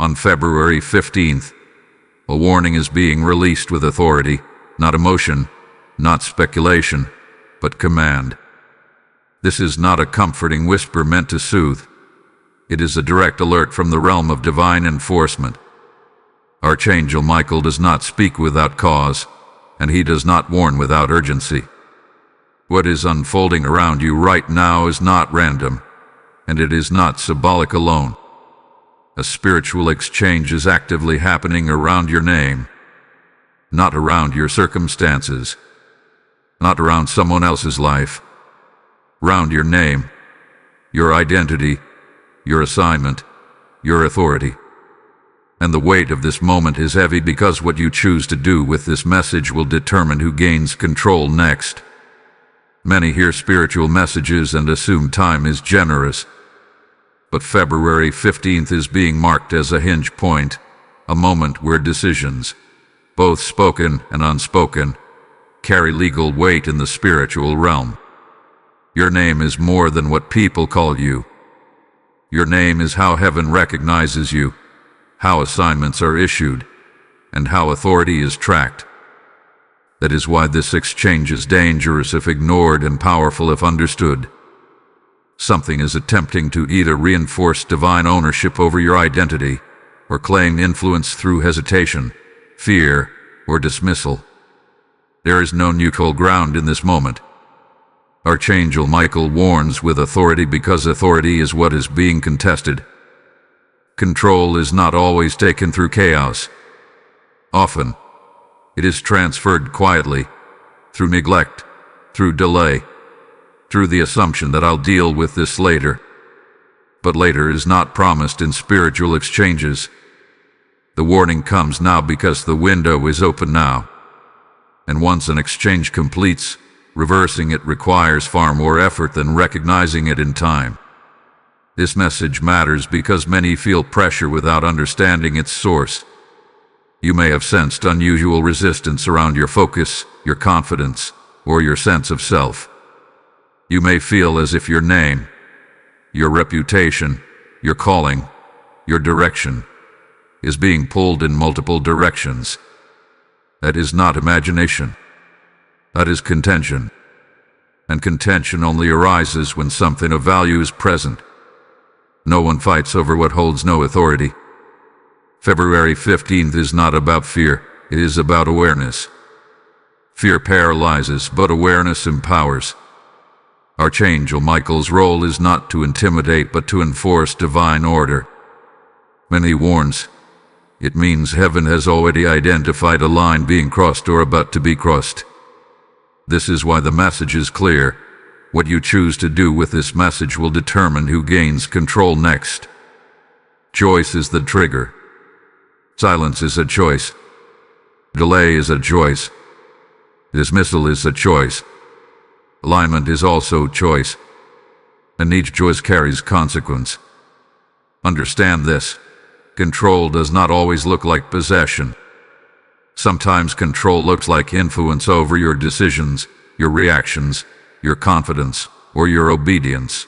On February 15th, a warning is being released with authority, not emotion, not speculation, but command. This is not a comforting whisper meant to soothe. It is a direct alert from the realm of divine enforcement. Archangel Michael does not speak without cause, and he does not warn without urgency. What is unfolding around you right now is not random, and it is not symbolic alone. A spiritual exchange is actively happening around your name, not around your circumstances, not around someone else's life. Around your name, your identity, your assignment, your authority. And the weight of this moment is heavy because what you choose to do with this message will determine who gains control next. Many hear spiritual messages and assume time is generous. But February 15th is being marked as a hinge point, a moment where decisions, both spoken and unspoken, carry legal weight in the spiritual realm. Your name is more than what people call you. Your name is how heaven recognizes you, how assignments are issued, and how authority is tracked. That is why this exchange is dangerous if ignored and powerful if understood. Something is attempting to either reinforce divine ownership over your identity or claim influence through hesitation, fear, or dismissal. There is no neutral ground in this moment. Archangel Michael warns with authority because authority is what is being contested. Control is not always taken through chaos. Often, it is transferred quietly, through neglect, through delay, through the assumption that I'll deal with this later. But later is not promised in spiritual exchanges. The warning comes now because the window is open now. And once an exchange completes, reversing it requires far more effort than recognizing it in time. This message matters because many feel pressure without understanding its source. You may have sensed unusual resistance around your focus, your confidence, or your sense of self. You may feel as if your name, your reputation, your calling, your direction is being pulled in multiple directions. That is not imagination. That is contention. And contention only arises when something of value is present. No one fights over what holds no authority. February 15th is not about fear, it is about awareness. Fear paralyzes, but awareness empowers. Archangel Michael's role is not to intimidate but to enforce divine order. When he warns, it means heaven has already identified a line being crossed or about to be crossed. This is why the message is clear. What you choose to do with this message will determine who gains control next. Choice is the trigger. Silence is a choice. Delay is a choice. Dismissal is a choice. Alignment is also choice. And each choice carries consequence. Understand this. Control does not always look like possession. Sometimes control looks like influence over your decisions, your reactions, your confidence, or your obedience.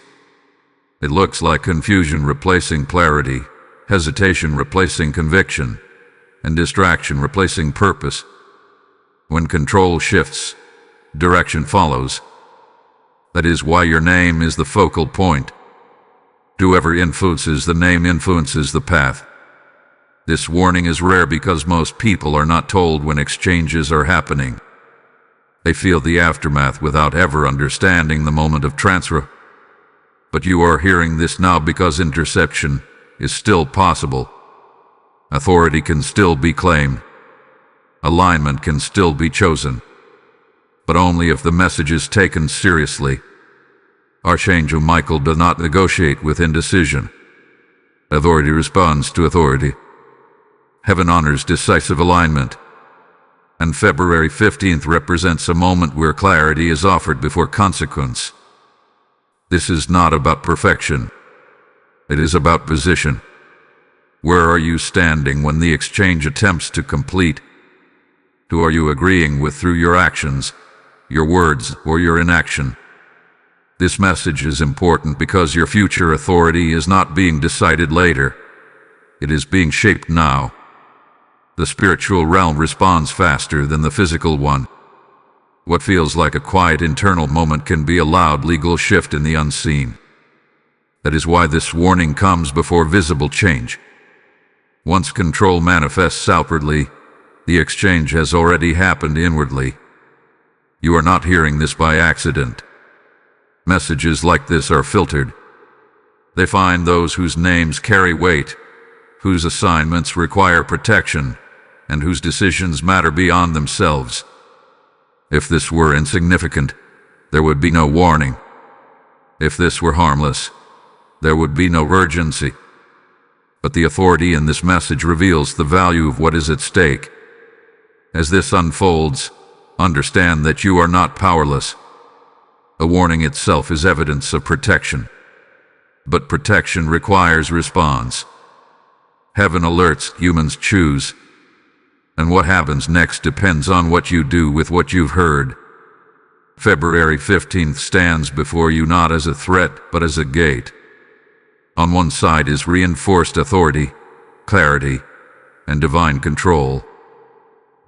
It looks like confusion replacing clarity, hesitation replacing conviction, and distraction replacing purpose. When control shifts, direction follows. That is why your name is the focal point. Whoever influences the name influences the path. This warning is rare because most people are not told when exchanges are happening. They feel the aftermath without ever understanding the moment of transfer. But you are hearing this now because interception is still possible. Authority can still be claimed. Alignment can still be chosen. But only if the message is taken seriously. Archangel Michael does not negotiate with indecision. Authority responds to authority. Heaven honors decisive alignment. And February 15th represents a moment where clarity is offered before consequence. This is not about perfection. It is about position. Where are you standing when the exchange attempts to complete? Who are you agreeing with through your actions, your words, or your inaction? This message is important because your future authority is not being decided later. It is being shaped now. The spiritual realm responds faster than the physical one. What feels like a quiet internal moment can be a loud legal shift in the unseen. That is why this warning comes before visible change. Once control manifests outwardly, the exchange has already happened inwardly. You are not hearing this by accident. Messages like this are filtered. They find those whose names carry weight, whose assignments require protection, and whose decisions matter beyond themselves. If this were insignificant, there would be no warning. If this were harmless, there would be no urgency. But the authority in this message reveals the value of what is at stake. As this unfolds, understand that you are not powerless. A warning itself is evidence of protection. But protection requires response. Heaven alerts, humans choose. And what happens next depends on what you do with what you've heard. February 15th stands before you not as a threat, but as a gate. On one side is reinforced authority, clarity, and divine control.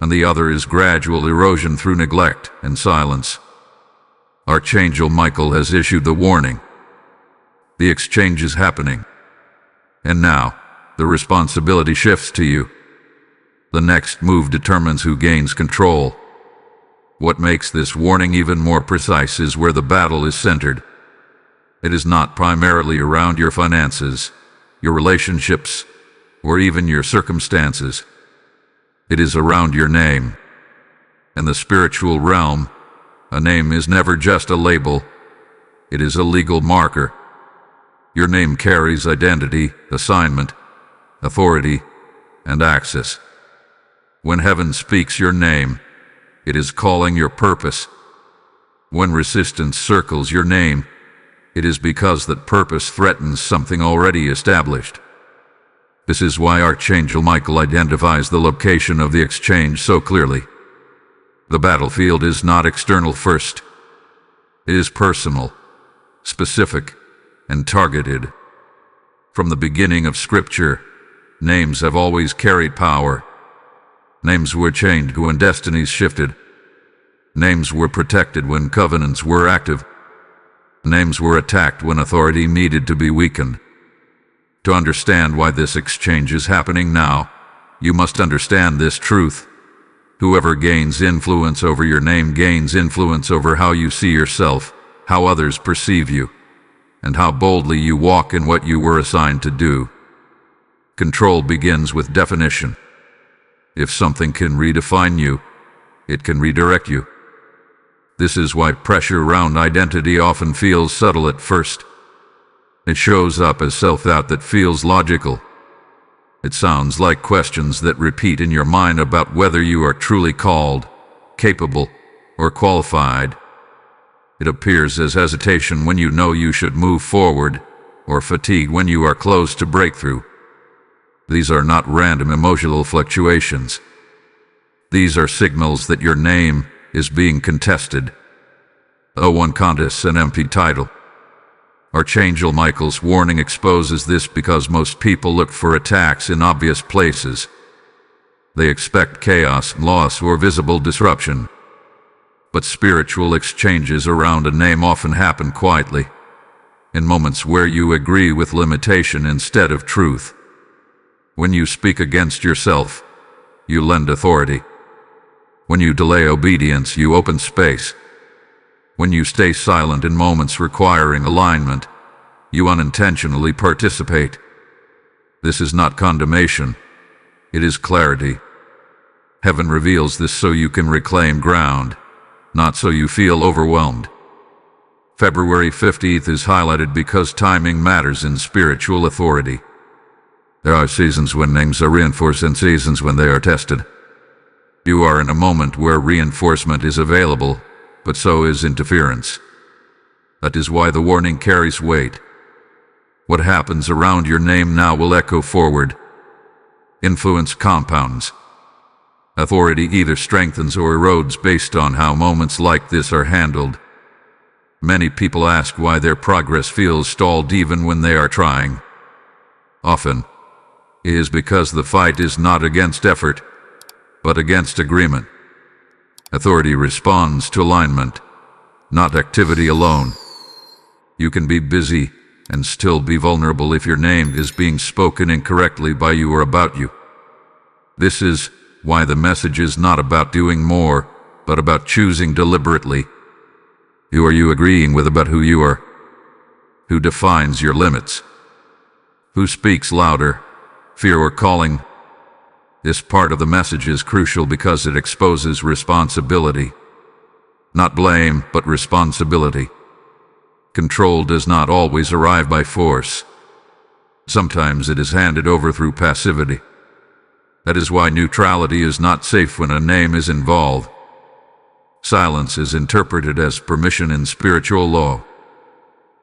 And the other is gradual erosion through neglect and silence. Archangel Michael has issued the warning. The exchange is happening. And now, the responsibility shifts to you. The next move determines who gains control. What makes this warning even more precise is where the battle is centered. It is not primarily around your finances, your relationships, or even your circumstances. It is around your name. In the spiritual realm, a name is never just a label. It is a legal marker. Your name carries identity, assignment, authority, and access. When heaven speaks your name, it is calling your purpose. When resistance circles your name, it is because that purpose threatens something already established. This is why Archangel Michael identifies the location of the exchange so clearly. The battlefield is not external first. It is personal, specific, and targeted. From the beginning of Scripture, names have always carried power. Names were changed when destinies shifted. Names were protected when covenants were active. Names were attacked when authority needed to be weakened. To understand why this exchange is happening now, you must understand this truth. Whoever gains influence over your name gains influence over how you see yourself, how others perceive you, and how boldly you walk in what you were assigned to do. Control begins with definition. If something can redefine you, it can redirect you. This is why pressure around identity often feels subtle at first. It shows up as self-doubt that feels logical. It sounds like questions that repeat in your mind about whether you are truly called, capable, or qualified. It appears as hesitation when you know you should move forward, or fatigue when you are close to breakthrough. These are not random emotional fluctuations. These are signals that your name is being contested. One contests an empty title. Archangel Michael's warning exposes this because most people look for attacks in obvious places. They expect chaos, loss, or visible disruption. But spiritual exchanges around a name often happen quietly, in moments where you agree with limitation instead of truth. When you speak against yourself, you lend authority. When you delay obedience, you open space. When you stay silent in moments requiring alignment, you unintentionally participate. This is not condemnation. It is clarity. Heaven reveals this so you can reclaim ground, not so you feel overwhelmed. February 15th is highlighted because timing matters in spiritual authority. There are seasons when names are reinforced and seasons when they are tested. You are in a moment where reinforcement is available, but so is interference. That is why the warning carries weight. What happens around your name now will echo forward. Influence compounds. Authority either strengthens or erodes based on how moments like this are handled. Many people ask why their progress feels stalled even when they are trying. Often, is because the fight is not against effort, but against agreement. Authority responds to alignment, not activity alone. You can be busy and still be vulnerable if your name is being spoken incorrectly by you or about you. This is why the message is not about doing more, but about choosing deliberately. Who are you agreeing with about who you are? Who defines your limits? Who speaks louder, fear or calling? This part of the message is crucial because it exposes responsibility. Not blame, but responsibility. Control does not always arrive by force. Sometimes it is handed over through passivity. That is why neutrality is not safe when a name is involved. Silence is interpreted as permission in spiritual law.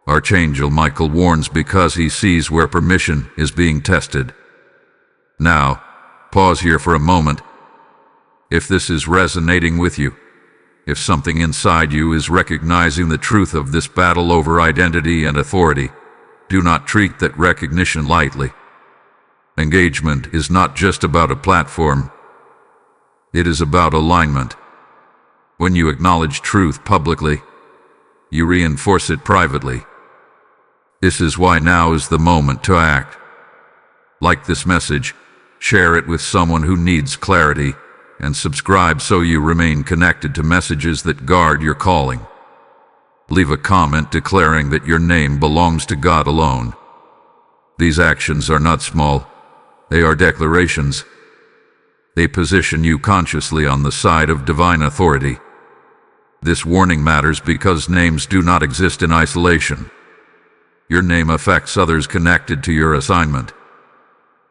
Archangel Michael warns because he sees where permission is being tested. Now, pause here for a moment. If this is resonating with you, if something inside you is recognizing the truth of this battle over identity and authority, do not treat that recognition lightly. Engagement is not just about a platform. It is about alignment. When you acknowledge truth publicly, you reinforce it privately. This is why now is the moment to act. Like this message, share it with someone who needs clarity, and subscribe so you remain connected to messages that guard your calling. Leave a comment declaring that your name belongs to God alone. These actions are not small. They are declarations. They position you consciously on the side of divine authority. This warning matters because names do not exist in isolation. Your name affects others connected to your assignment.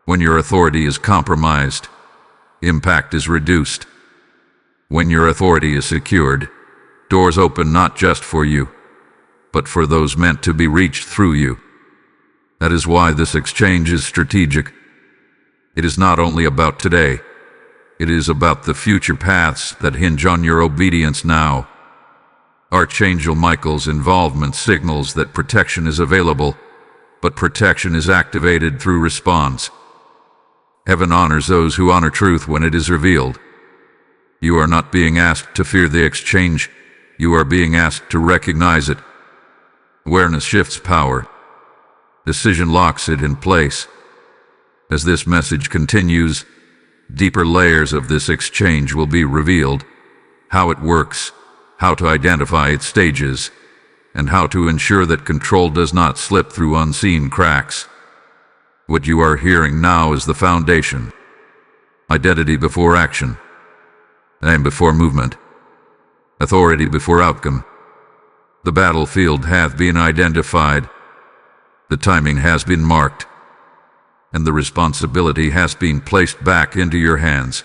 When your authority is compromised, impact is reduced. When your authority is secured, doors open not just for you, but for those meant to be reached through you. That is why this exchange is strategic. It is not only about today, it is about the future paths that hinge on your obedience now. Archangel Michael's involvement signals that protection is available, but protection is activated through response. Heaven honors those who honor truth when it is revealed. You are not being asked to fear the exchange, you are being asked to recognize it. Awareness shifts power. Decision locks it in place. As this message continues, deeper layers of this exchange will be revealed. How it works, how to identify its stages, and how to ensure that control does not slip through unseen cracks. What you are hearing now is the foundation. Identity before action. Aim before movement. Authority before outcome. The battlefield hath been identified. The timing has been marked. And the responsibility has been placed back into your hands.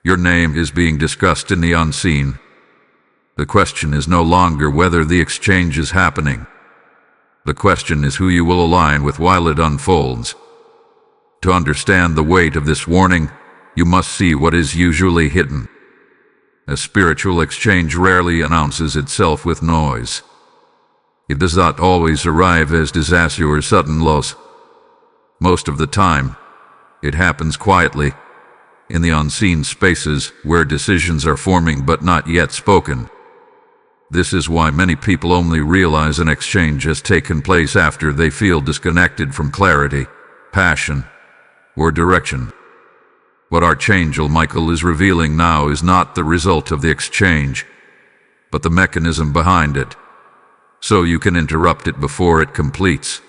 Your name is being discussed in the unseen. The question is no longer whether the exchange is happening. The question is who you will align with while it unfolds. To understand the weight of this warning, you must see what is usually hidden. A spiritual exchange rarely announces itself with noise. It does not always arrive as disaster or sudden loss. Most of the time, it happens quietly, in the unseen spaces where decisions are forming but not yet spoken. This is why many people only realize an exchange has taken place after they feel disconnected from clarity, passion, or direction. What Archangel Michael is revealing now is not the result of the exchange, but the mechanism behind it, so you can interrupt it before it completes.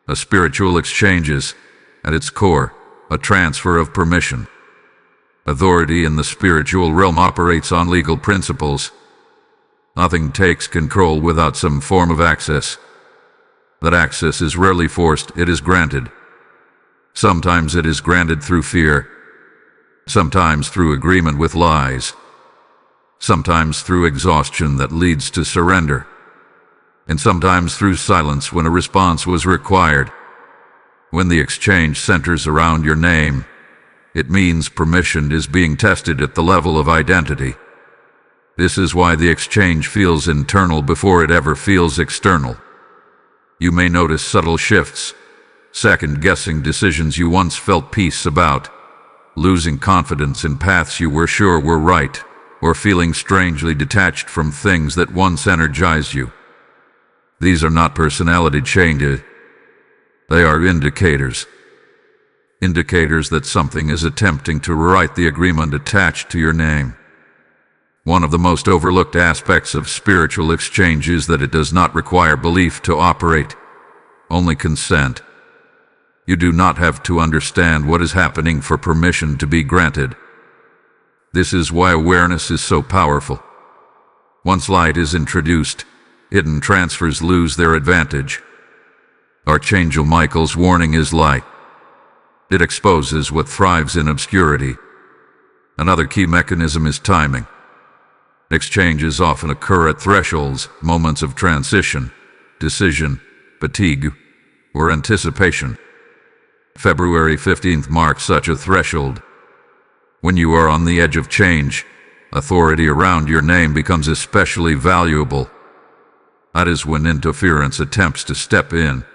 A spiritual exchange is, at its core, a transfer of permission. Authority in the spiritual realm operates on legal principles. Nothing takes control without some form of access. That access is rarely forced, it is granted. Sometimes it is granted through fear, sometimes through agreement with lies, sometimes through exhaustion that leads to surrender, and sometimes through silence when a response was required. When the exchange centers around your name, it means permission is being tested at the level of identity. This is why the exchange feels internal before it ever feels external. You may notice subtle shifts, second-guessing decisions you once felt peace about, losing confidence in paths you were sure were right, or feeling strangely detached from things that once energized you. These are not personality changes. They are indicators. Indicators that something is attempting to rewrite the agreement attached to your name. One of the most overlooked aspects of spiritual exchange is that it does not require belief to operate, only consent. You do not have to understand what is happening for permission to be granted. This is why awareness is so powerful. Once light is introduced, hidden transfers lose their advantage. Archangel Michael's warning is light. It exposes what thrives in obscurity. Another key mechanism is timing. Exchanges often occur at thresholds, moments of transition, decision, fatigue, or anticipation. February 15th marks such a threshold. When you are on the edge of change, authority around your name becomes especially valuable. That is when interference attempts to step in,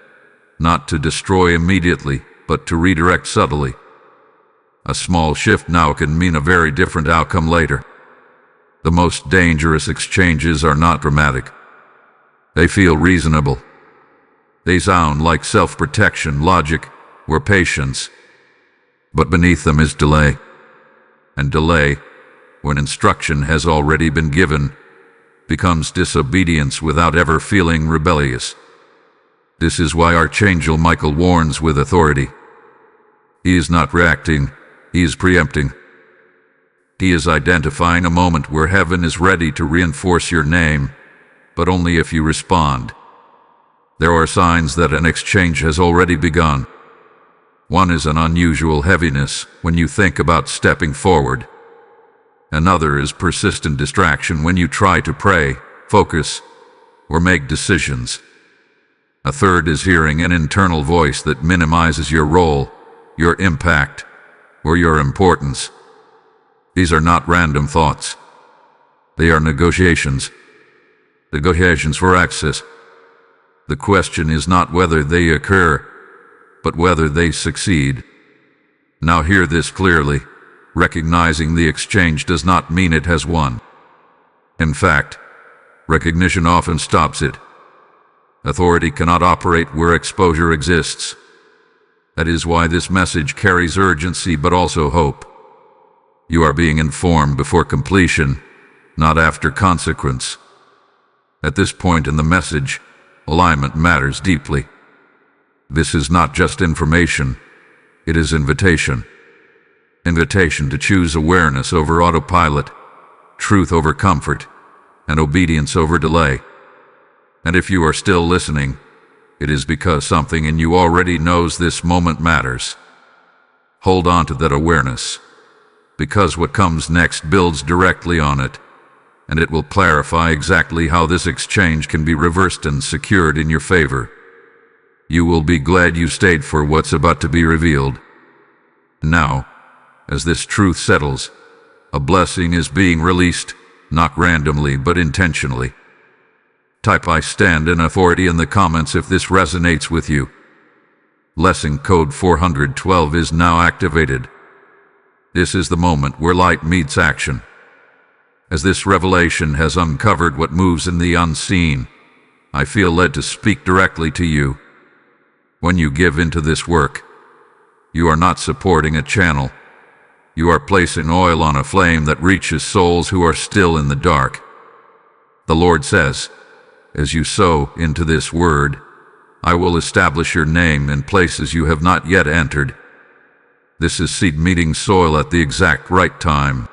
not to destroy immediately, but to redirect subtly. A small shift now can mean a very different outcome later. The most dangerous exchanges are not dramatic. They feel reasonable. They sound like self-protection, logic, or patience. But beneath them is delay. And delay, when instruction has already been given, becomes disobedience without ever feeling rebellious. This is why Archangel Michael warns with authority. He is not reacting, he is preempting. He is identifying a moment where heaven is ready to reinforce your name, but only if you respond. There are signs that an exchange has already begun. One is an unusual heaviness when you think about stepping forward. Another is persistent distraction when you try to pray, focus, or make decisions. A third is hearing an internal voice that minimizes your role, your impact, or your importance. These are not random thoughts. They are negotiations. Negotiations for access. The question is not whether they occur, but whether they succeed. Now hear this clearly. Recognizing the exchange does not mean it has won. In fact, recognition often stops it. Authority cannot operate where exposure exists. That is why this message carries urgency but also hope. You are being informed before completion, not after consequence. At this point in the message, alignment matters deeply. This is not just information, it is invitation. Invitation to choose awareness over autopilot, truth over comfort, and obedience over delay. And if you are still listening, it is because something in you already knows this moment matters. Hold on to that awareness, because what comes next builds directly on it, and it will clarify exactly how this exchange can be reversed and secured in your favor. You will be glad you stayed for what's about to be revealed. Now, as this truth settles, a blessing is being released, not randomly but intentionally. Type "I stand in authority" in the comments if this resonates with you. Lesson code 412 is now activated. This is the moment where light meets action. As this revelation has uncovered what moves in the unseen, I feel led to speak directly to you. When you give into this work, you are not supporting a channel. You are placing oil on a flame that reaches souls who are still in the dark. The Lord says, as you sow into this word, I will establish your name in places you have not yet entered. This is seed meeting soil at the exact right time.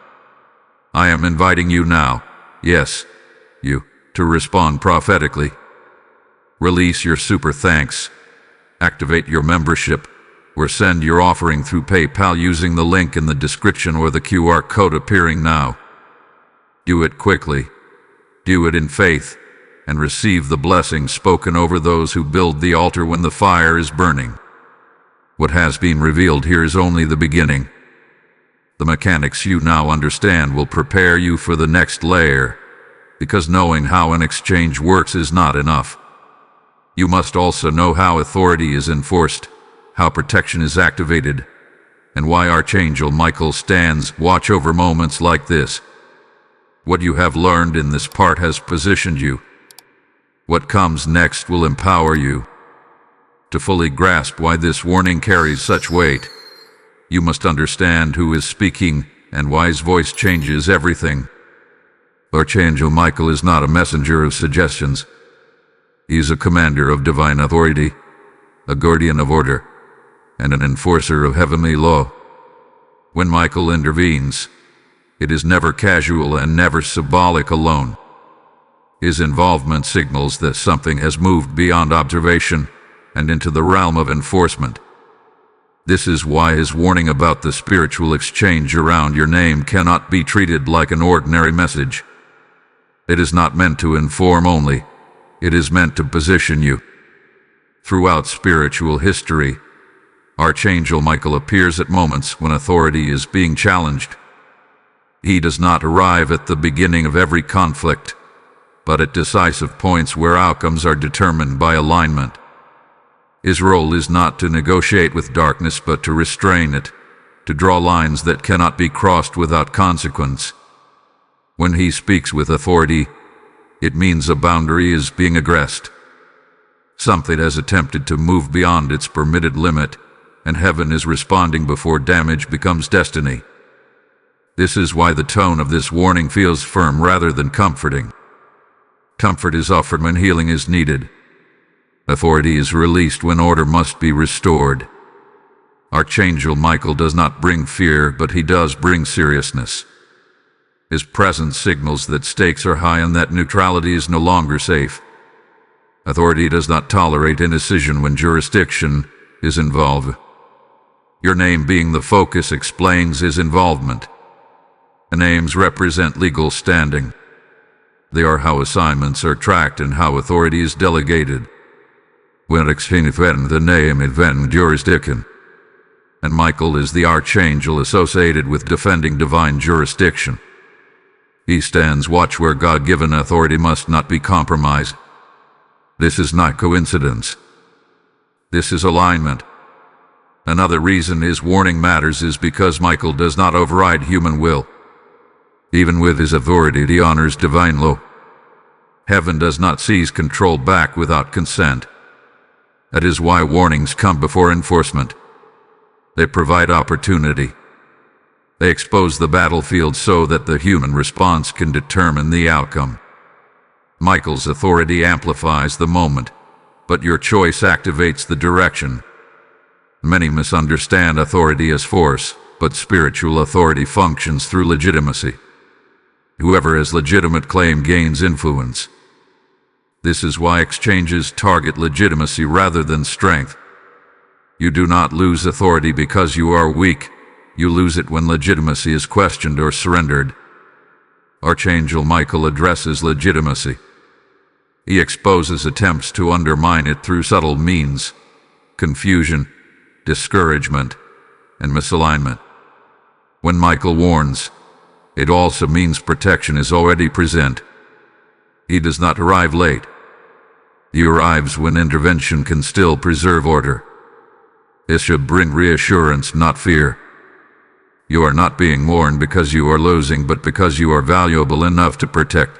I am inviting you now, yes, you, to respond prophetically. Release your super thanks, activate your membership, or send your offering through PayPal using the link in the description or the QR code appearing now. Do it quickly, do it in faith, and receive the blessing spoken over those who build the altar when the fire is burning. What has been revealed here is only the beginning. The mechanics you now understand will prepare you for the next layer, because knowing how an exchange works is not enough. You must also know how authority is enforced, how protection is activated, and why Archangel Michael stands watch over moments like this. What you have learned in this part has positioned you. What comes next will empower you. To fully grasp why this warning carries such weight, you must understand who is speaking and why his voice changes everything. Archangel Michael is not a messenger of suggestions. He is a commander of divine authority, a guardian of order, and an enforcer of heavenly law. When Michael intervenes, it is never casual and never symbolic alone. His involvement signals that something has moved beyond observation and into the realm of enforcement. This is why his warning about the spiritual exchange around your name cannot be treated like an ordinary message. It is not meant to inform only. It is meant to position you. Throughout spiritual history, Archangel Michael appears at moments when authority is being challenged. He does not arrive at the beginning of every conflict, but at decisive points where outcomes are determined by alignment. His role is not to negotiate with darkness, but to restrain it, to draw lines that cannot be crossed without consequence. When he speaks with authority, it means a boundary is being aggressed. Something has attempted to move beyond its permitted limit, and heaven is responding before damage becomes destiny. This is why the tone of this warning feels firm rather than comforting. Comfort is offered when healing is needed. Authority is released when order must be restored. Archangel Michael does not bring fear, but he does bring seriousness. His presence signals that stakes are high and that neutrality is no longer safe. Authority does not tolerate indecision when jurisdiction is involved. Your name being the focus explains his involvement. Names represent legal standing. They are how assignments are tracked and how authority is delegated. When explain the name event jurisdiction. And Michael is the archangel associated with defending divine jurisdiction. He stands watch where God-given authority must not be compromised. This is not coincidence. This is alignment. Another reason his warning matters is because Michael does not override human will. Even with his authority, he honors divine law. Heaven does not seize control back without consent. That is why warnings come before enforcement. They provide opportunity. They expose the battlefield so that the human response can determine the outcome. Michael's authority amplifies the moment, but your choice activates the direction. Many misunderstand authority as force, but spiritual authority functions through legitimacy. Whoever has legitimate claim gains influence. This is why exchanges target legitimacy rather than strength. You do not lose authority because you are weak. You lose it when legitimacy is questioned or surrendered. Archangel Michael addresses legitimacy. He exposes attempts to undermine it through subtle means: confusion, discouragement, and misalignment. When Michael warns, it also means protection is already present. He does not arrive late. He arrives when intervention can still preserve order. This should bring reassurance, not fear. You are not being warned because you are losing, but because you are valuable enough to protect.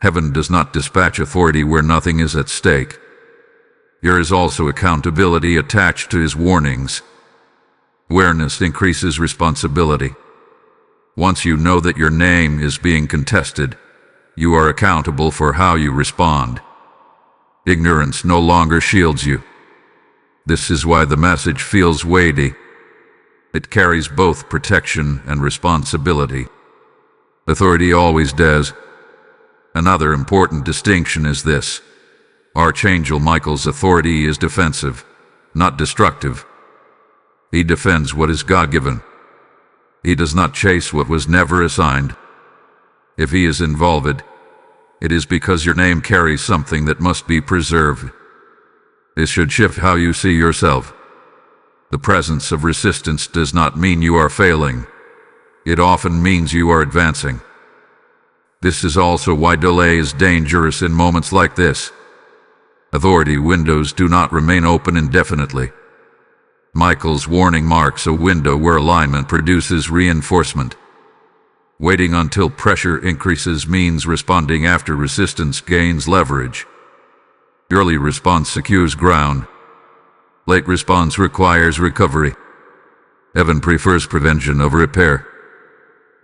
Heaven does not dispatch authority where nothing is at stake. There is also accountability attached to his warnings. Awareness increases responsibility. Once you know that your name is being contested, you are accountable for how you respond. Ignorance no longer shields you. This is why the message feels weighty. It carries both protection and responsibility. Authority always does. Another important distinction is this: Archangel Michael's authority is defensive, not destructive. He defends what is God-given. He does not chase what was never assigned. If he is involved, it is because your name carries something that must be preserved. This should shift how you see yourself. The presence of resistance does not mean you are failing. It often means you are advancing. This is also why delay is dangerous in moments like this. Authority windows do not remain open indefinitely. Michael's warning marks a window where alignment produces reinforcement. Waiting until pressure increases means responding after resistance gains leverage. Early response secures ground. Late response requires recovery. Heaven prefers prevention over repair.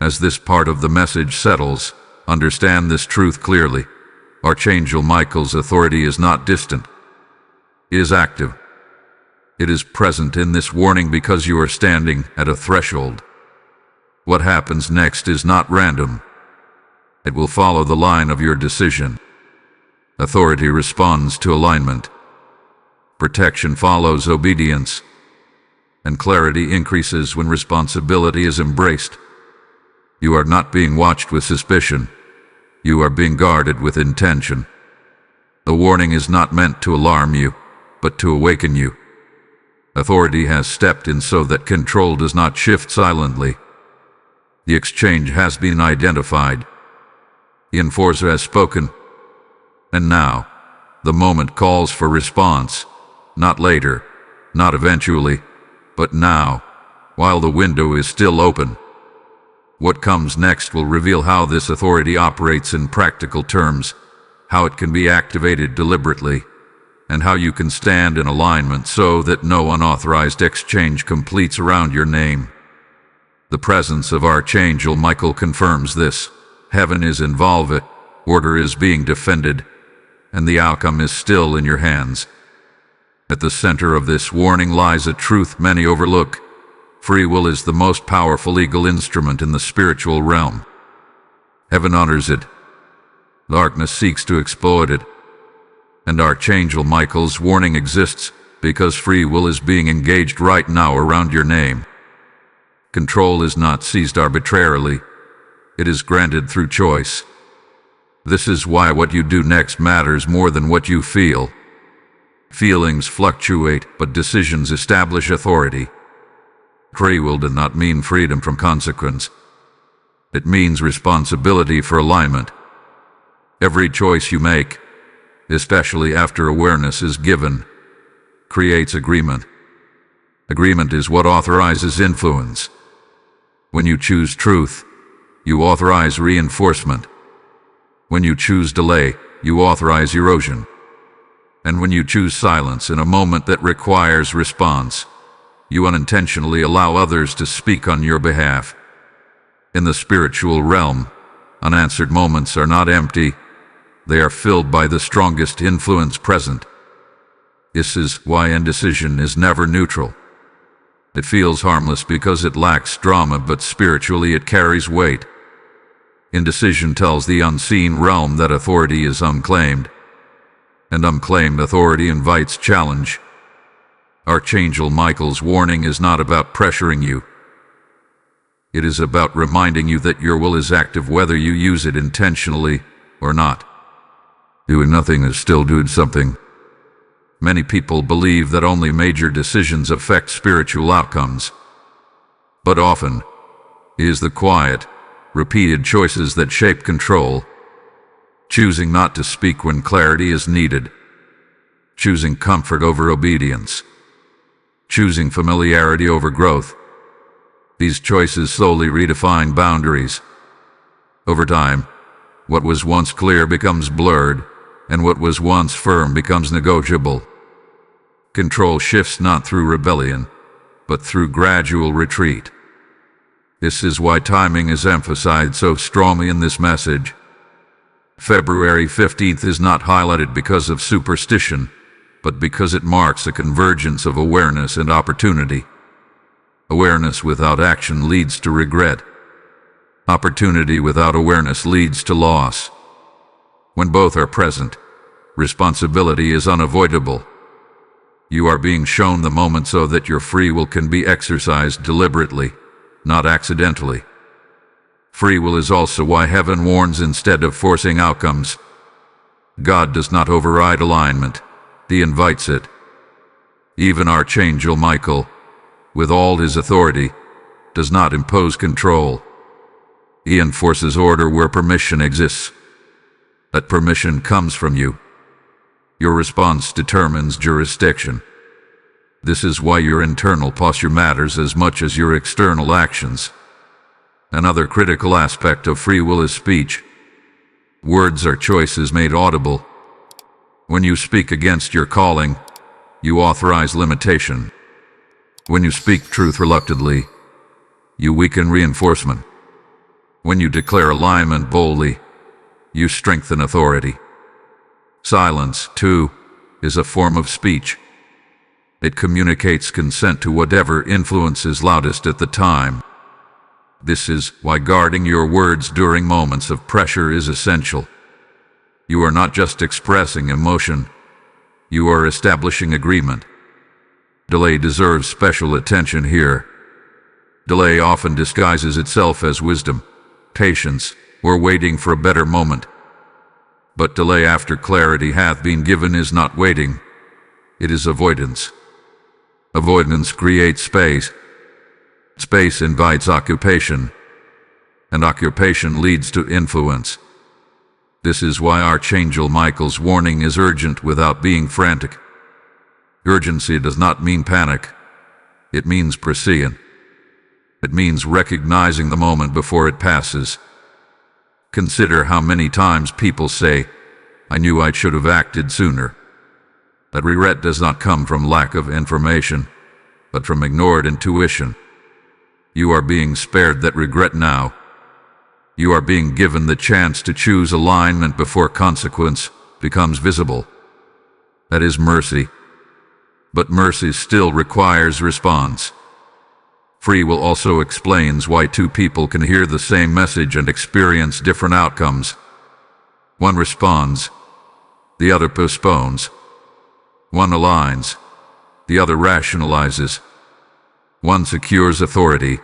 As this part of the message settles, understand this truth clearly. Archangel Michael's authority is not distant. It is active. It is present in this warning because you are standing at a threshold. What happens next is not random. It will follow the line of your decision. Authority responds to alignment. Protection follows obedience. And clarity increases when responsibility is embraced. You are not being watched with suspicion. You are being guarded with intention. The warning is not meant to alarm you, but to awaken you. Authority has stepped in so that control does not shift silently. The exchange has been identified. The enforcer has spoken. And now, the moment calls for response. Not later, not eventually, but now, while the window is still open. What comes next will reveal how this authority operates in practical terms, how it can be activated deliberately, and how you can stand in alignment so that no unauthorized exchange completes around your name. The presence of Archangel Michael confirms this. Heaven is involved, order is being defended, and the outcome is still in your hands. At the center of this warning lies a truth many overlook. Free will is the most powerful legal instrument in the spiritual realm. Heaven honors it. Darkness seeks to exploit it. And Archangel Michael's warning exists because free will is being engaged right now around your name. Control is not seized arbitrarily. It is granted through choice. This is why what you do next matters more than what you feel. Feelings fluctuate, but decisions establish authority. Free will does not mean freedom from consequence. It means responsibility for alignment. Every choice you make, especially after awareness is given, creates agreement. Agreement is what authorizes influence. When you choose truth, you authorize reinforcement. When you choose delay, you authorize erosion. And when you choose silence in a moment that requires response, you unintentionally allow others to speak on your behalf. In the spiritual realm, unanswered moments are not empty. They are filled by the strongest influence present. This is why indecision is never neutral. It feels harmless because it lacks drama, but spiritually it carries weight. Indecision tells the unseen realm that authority is unclaimed, and unclaimed authority invites challenge. Archangel Michael's warning is not about pressuring you. It is about reminding you that your will is active whether you use it intentionally or not. Doing nothing is still doing something. Many people believe that only major decisions affect spiritual outcomes. But often, it is the quiet, repeated choices that shape control. Choosing not to speak when clarity is needed. Choosing comfort over obedience. Choosing familiarity over growth. These choices slowly redefine boundaries. Over time, what was once clear becomes blurred, and what was once firm becomes negotiable. Control shifts not through rebellion, but through gradual retreat. This is why timing is emphasized so strongly in this message. February 15th is not highlighted because of superstition, but because it marks a convergence of awareness and opportunity. Awareness without action leads to regret. Opportunity without awareness leads to loss. When both are present, responsibility is unavoidable. You are being shown the moment so that your free will can be exercised deliberately, not accidentally. Free will is also why heaven warns instead of forcing outcomes. God does not override alignment. He invites it. Even Archangel Michael, with all his authority, does not impose control. He enforces order where permission exists. That permission comes from you. Your response determines jurisdiction. This is why your internal posture matters as much as your external actions. Another critical aspect of free will is speech. Words are choices made audible. When you speak against your calling, you authorize limitation. When you speak truth reluctantly, you weaken reinforcement. When you declare alignment boldly, you strengthen authority. Silence, too, is a form of speech. It communicates consent to whatever influence is loudest at the time. This is why guarding your words during moments of pressure is essential. You are not just expressing emotion, you are establishing agreement. Delay deserves special attention here. Delay often disguises itself as wisdom, patience, or waiting for a better moment. But delay after clarity hath been given is not waiting, it is avoidance. Avoidance creates space. Space invites occupation, and occupation leads to influence. This is why Archangel Michael's warning is urgent without being frantic. Urgency does not mean panic. It means prescience. It means recognizing the moment before it passes. Consider how many times people say, "I knew I should have acted sooner." That regret does not come from lack of information, but from ignored intuition. You are being spared that regret now. You are being given the chance to choose alignment before consequence becomes visible. That is mercy. But mercy still requires response. Free will also explains why two people can hear the same message and experience different outcomes. One responds, the other postpones. One aligns, the other rationalizes. One secures authority,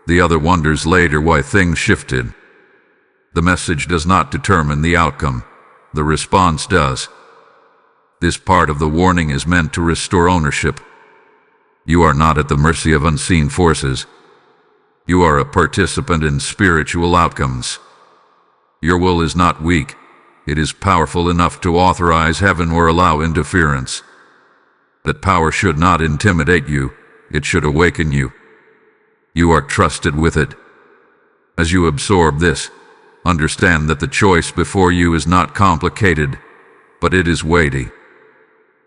the other wonders later why things shifted. The message does not determine the outcome, the response does. This part of the warning is meant to restore ownership. You are not at the mercy of unseen forces. You are a participant in spiritual outcomes. Your will is not weak. It is powerful enough to authorize heaven or allow interference. That power should not intimidate you. It should awaken you. You are trusted with it. As you absorb this, understand that the choice before you is not complicated, but it is weighty.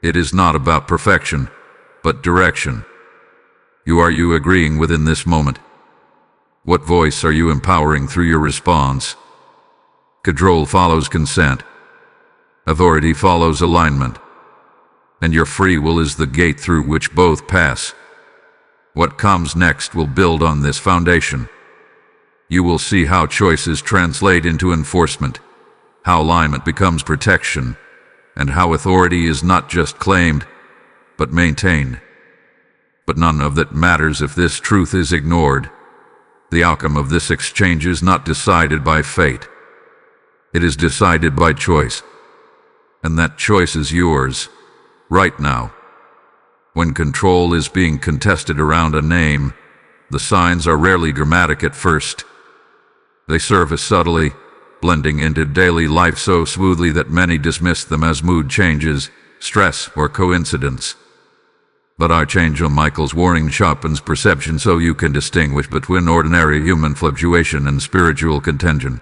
It is not about perfection, but direction. Are you agreeing within this moment? What voice are you empowering through your response? Control follows consent. Authority follows alignment. And your free will is the gate through which both pass. What comes next will build on this foundation. You will see how choices translate into enforcement, how alignment becomes protection, and how authority is not just claimed, but maintained. But none of that matters if this truth is ignored. The outcome of this exchange is not decided by fate. It is decided by choice. And that choice is yours, right now. When control is being contested around a name, the signs are rarely dramatic at first. They surface subtly, blending into daily life so smoothly that many dismiss them as mood changes, stress, or coincidence. But Archangel Michael's warning sharpens perception so you can distinguish between ordinary human fluctuation and spiritual contention.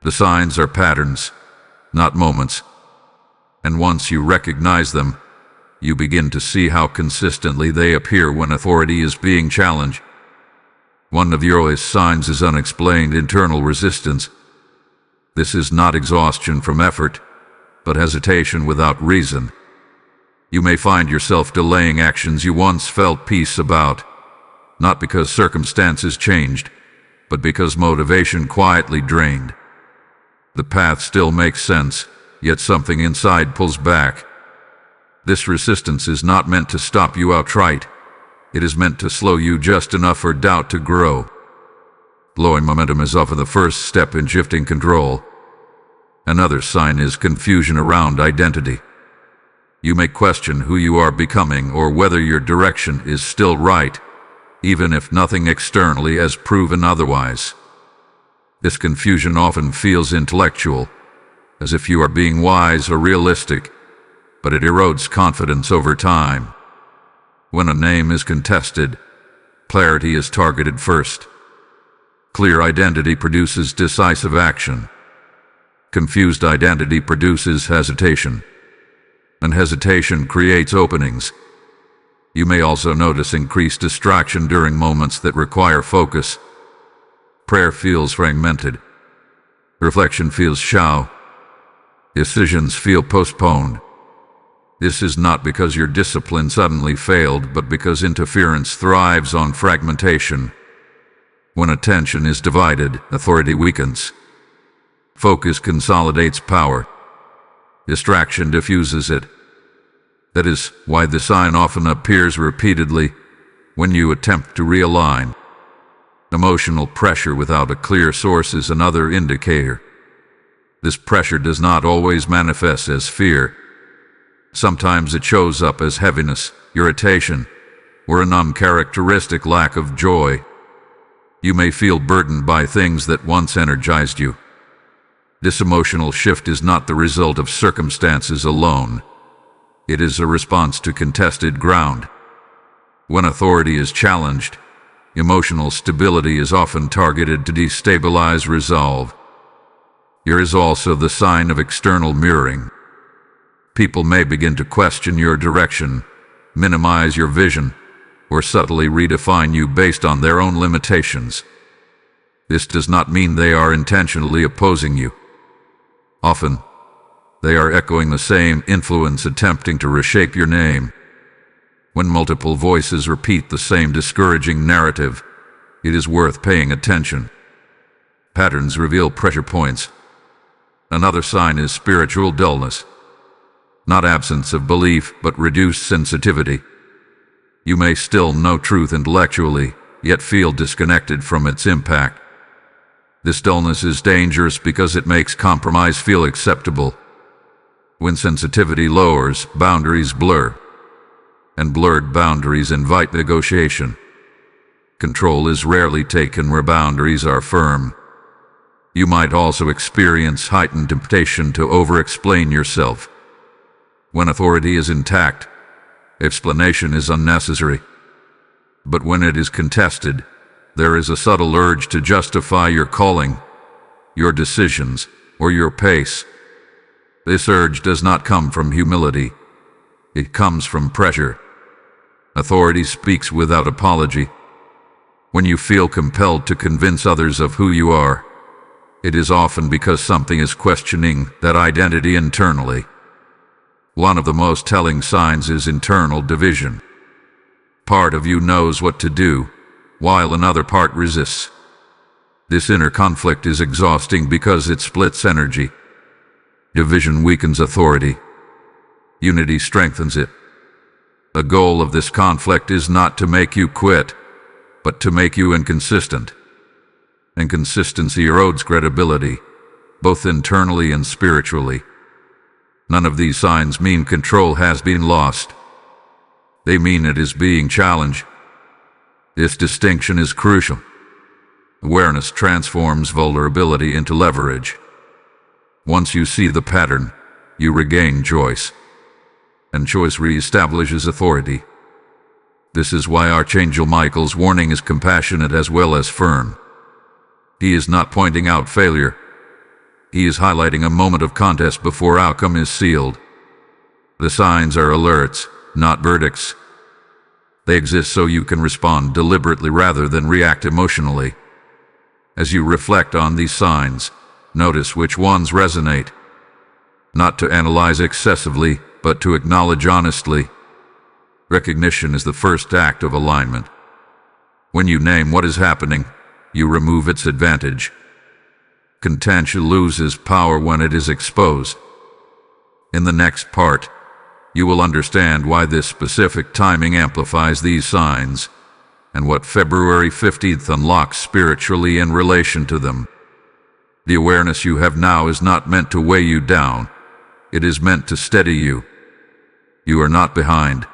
The signs are patterns, not moments. And once you recognize them, you begin to see how consistently they appear when authority is being challenged. One of the earliest signs is unexplained internal resistance. This is not exhaustion from effort, but hesitation without reason. You may find yourself delaying actions you once felt peace about, not because circumstances changed, but because motivation quietly drained. The path still makes sense, yet something inside pulls back. This resistance is not meant to stop you outright. It is meant to slow you just enough for doubt to grow. Blowing momentum is often the first step in shifting control. Another sign is confusion around identity. You may question who you are becoming or whether your direction is still right, even if nothing externally has proven otherwise. This confusion often feels intellectual, as if you are being wise or realistic, but it erodes confidence over time. When a name is contested, clarity is targeted first. Clear identity produces decisive action. Confused identity produces hesitation, and hesitation creates openings. You may also notice increased distraction during moments that require focus. Prayer feels fragmented. Reflection feels shallow. Decisions feel postponed. This is not because your discipline suddenly failed, but because interference thrives on fragmentation. When attention is divided, authority weakens. Focus consolidates power. Distraction diffuses it. That is why the sign often appears repeatedly when you attempt to realign. Emotional pressure without a clear source is another indicator. This pressure does not always manifest as fear. Sometimes it shows up as heaviness, irritation, or an uncharacteristic lack of joy. You may feel burdened by things that once energized you. This emotional shift is not the result of circumstances alone. It is a response to contested ground. When authority is challenged, emotional stability is often targeted to destabilize resolve. Here is also the sign of external mirroring. People may begin to question your direction, minimize your vision, or subtly redefine you based on their own limitations. This does not mean they are intentionally opposing you. Often, they are echoing the same influence, attempting to reshape your name. When multiple voices repeat the same discouraging narrative, it is worth paying attention. Patterns reveal pressure points. Another sign is spiritual dullness. Not absence of belief, but reduced sensitivity. You may still know truth intellectually, yet feel disconnected from its impact. This dullness is dangerous because it makes compromise feel acceptable. When sensitivity lowers, boundaries blur, and blurred boundaries invite negotiation. Control is rarely taken where boundaries are firm. You might also experience heightened temptation to over-explain yourself. When authority is intact, explanation is unnecessary. But when it is contested, there is a subtle urge to justify your calling, your decisions, or your pace. This urge does not come from humility. It comes from pressure. Authority speaks without apology. When you feel compelled to convince others of who you are, it is often because something is questioning that identity internally. One of the most telling signs is internal division. Part of you knows what to do, while another part resists. This inner conflict is exhausting because it splits energy. Division weakens authority. Unity strengthens it. The goal of this conflict is not to make you quit, but to make you inconsistent. Inconsistency erodes credibility, both internally and spiritually. None of these signs mean control has been lost. They mean it is being challenged. This distinction is crucial. Awareness transforms vulnerability into leverage. Once you see the pattern, you regain choice. And choice reestablishes authority. This is why Archangel Michael's warning is compassionate as well as firm. He is not pointing out failure. He is highlighting a moment of contest before outcome is sealed. The signs are alerts, not verdicts. They exist so you can respond deliberately rather than react emotionally. As you reflect on these signs, notice which ones resonate. Not to analyze excessively, but to acknowledge honestly. Recognition is the first act of alignment. When you name what is happening, you remove its advantage. Contention loses power when it is exposed. In the next part, you will understand why this specific timing amplifies these signs, and what February 15th unlocks spiritually in relation to them. The awareness you have now is not meant to weigh you down. It is meant to steady you. You are not behind.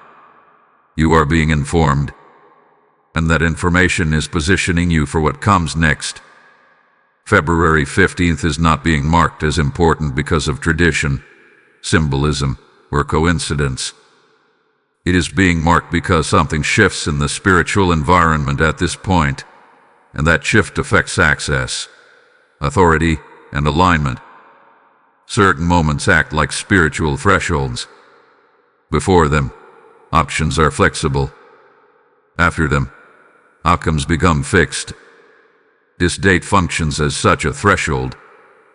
You are being informed. And that information is positioning you for what comes next. February 15th is not being marked as important because of tradition, symbolism, or coincidence. It is being marked because something shifts in the spiritual environment at this point, and that shift affects access, authority, and alignment. Certain moments act like spiritual thresholds. Before them, options are flexible. After them, outcomes become fixed. This date functions as such a threshold,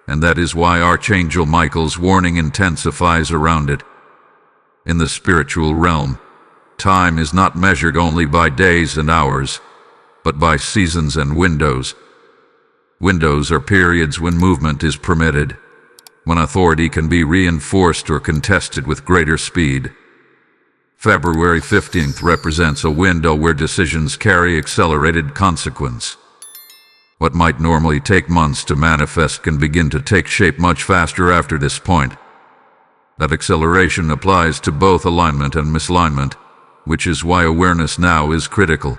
and that is why Archangel Michael's warning intensifies around it. In the spiritual realm, time is not measured only by days and hours, but by seasons and windows. Windows are periods when movement is permitted, when authority can be reinforced or contested with greater speed. February 15th represents a window where decisions carry accelerated consequence. What might normally take months to manifest can begin to take shape much faster after this point. That acceleration applies to both alignment and misalignment, which is why awareness now is critical.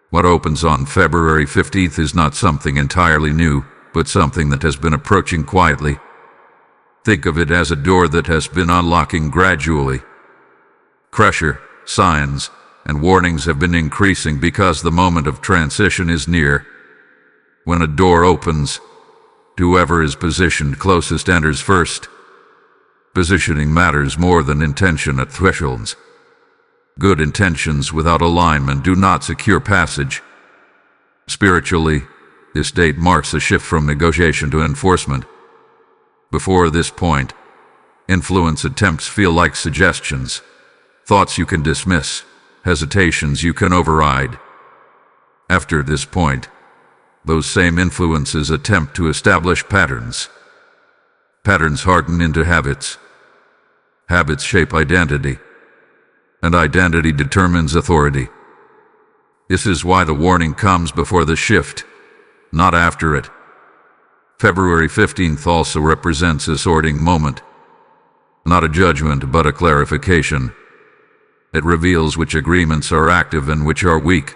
What opens on February 15th is not something entirely new, but something that has been approaching quietly. Think of it as a door that has been unlocking gradually. Pressure, signs, and warnings have been increasing because the moment of transition is near. When a door opens, whoever is positioned closest enters first. Positioning matters more than intention at thresholds. Good intentions without alignment do not secure passage. Spiritually, this date marks a shift from negotiation to enforcement. Before this point, influence attempts feel like suggestions, thoughts you can dismiss, hesitations you can override. After this point, those same influences attempt to establish patterns. Patterns harden into habits. Habits shape identity, and identity determines authority. This is why the warning comes before the shift, not after it. February 15th also represents a sorting moment, not a judgment but a clarification. It reveals which agreements are active and which are weak.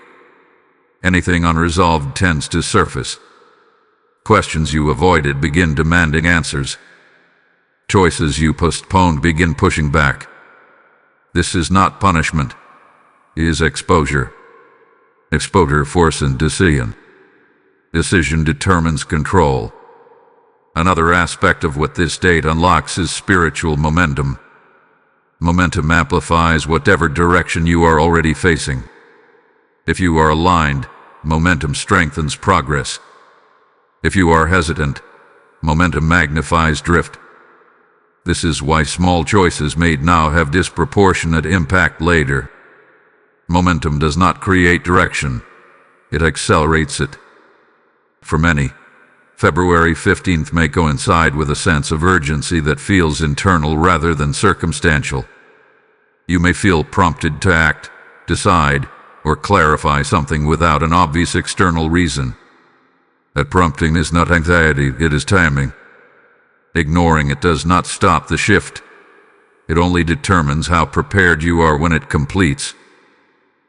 Anything unresolved tends to surface. Questions you avoided begin demanding answers. Choices you postponed begin pushing back. This is not punishment. It is exposure. Exposure forces decision. Decision determines control. Another aspect of what this date unlocks is spiritual momentum. Momentum amplifies whatever direction you are already facing. If you are aligned, momentum strengthens progress. If you are hesitant, momentum magnifies drift. This is why small choices made now have disproportionate impact later. Momentum does not create direction. It accelerates it. For many, February 15th may coincide with a sense of urgency that feels internal rather than circumstantial. You may feel prompted to act, decide, or clarify something without an obvious external reason. That prompting is not anxiety, it is timing. Ignoring it does not stop the shift. It only determines how prepared you are when it completes.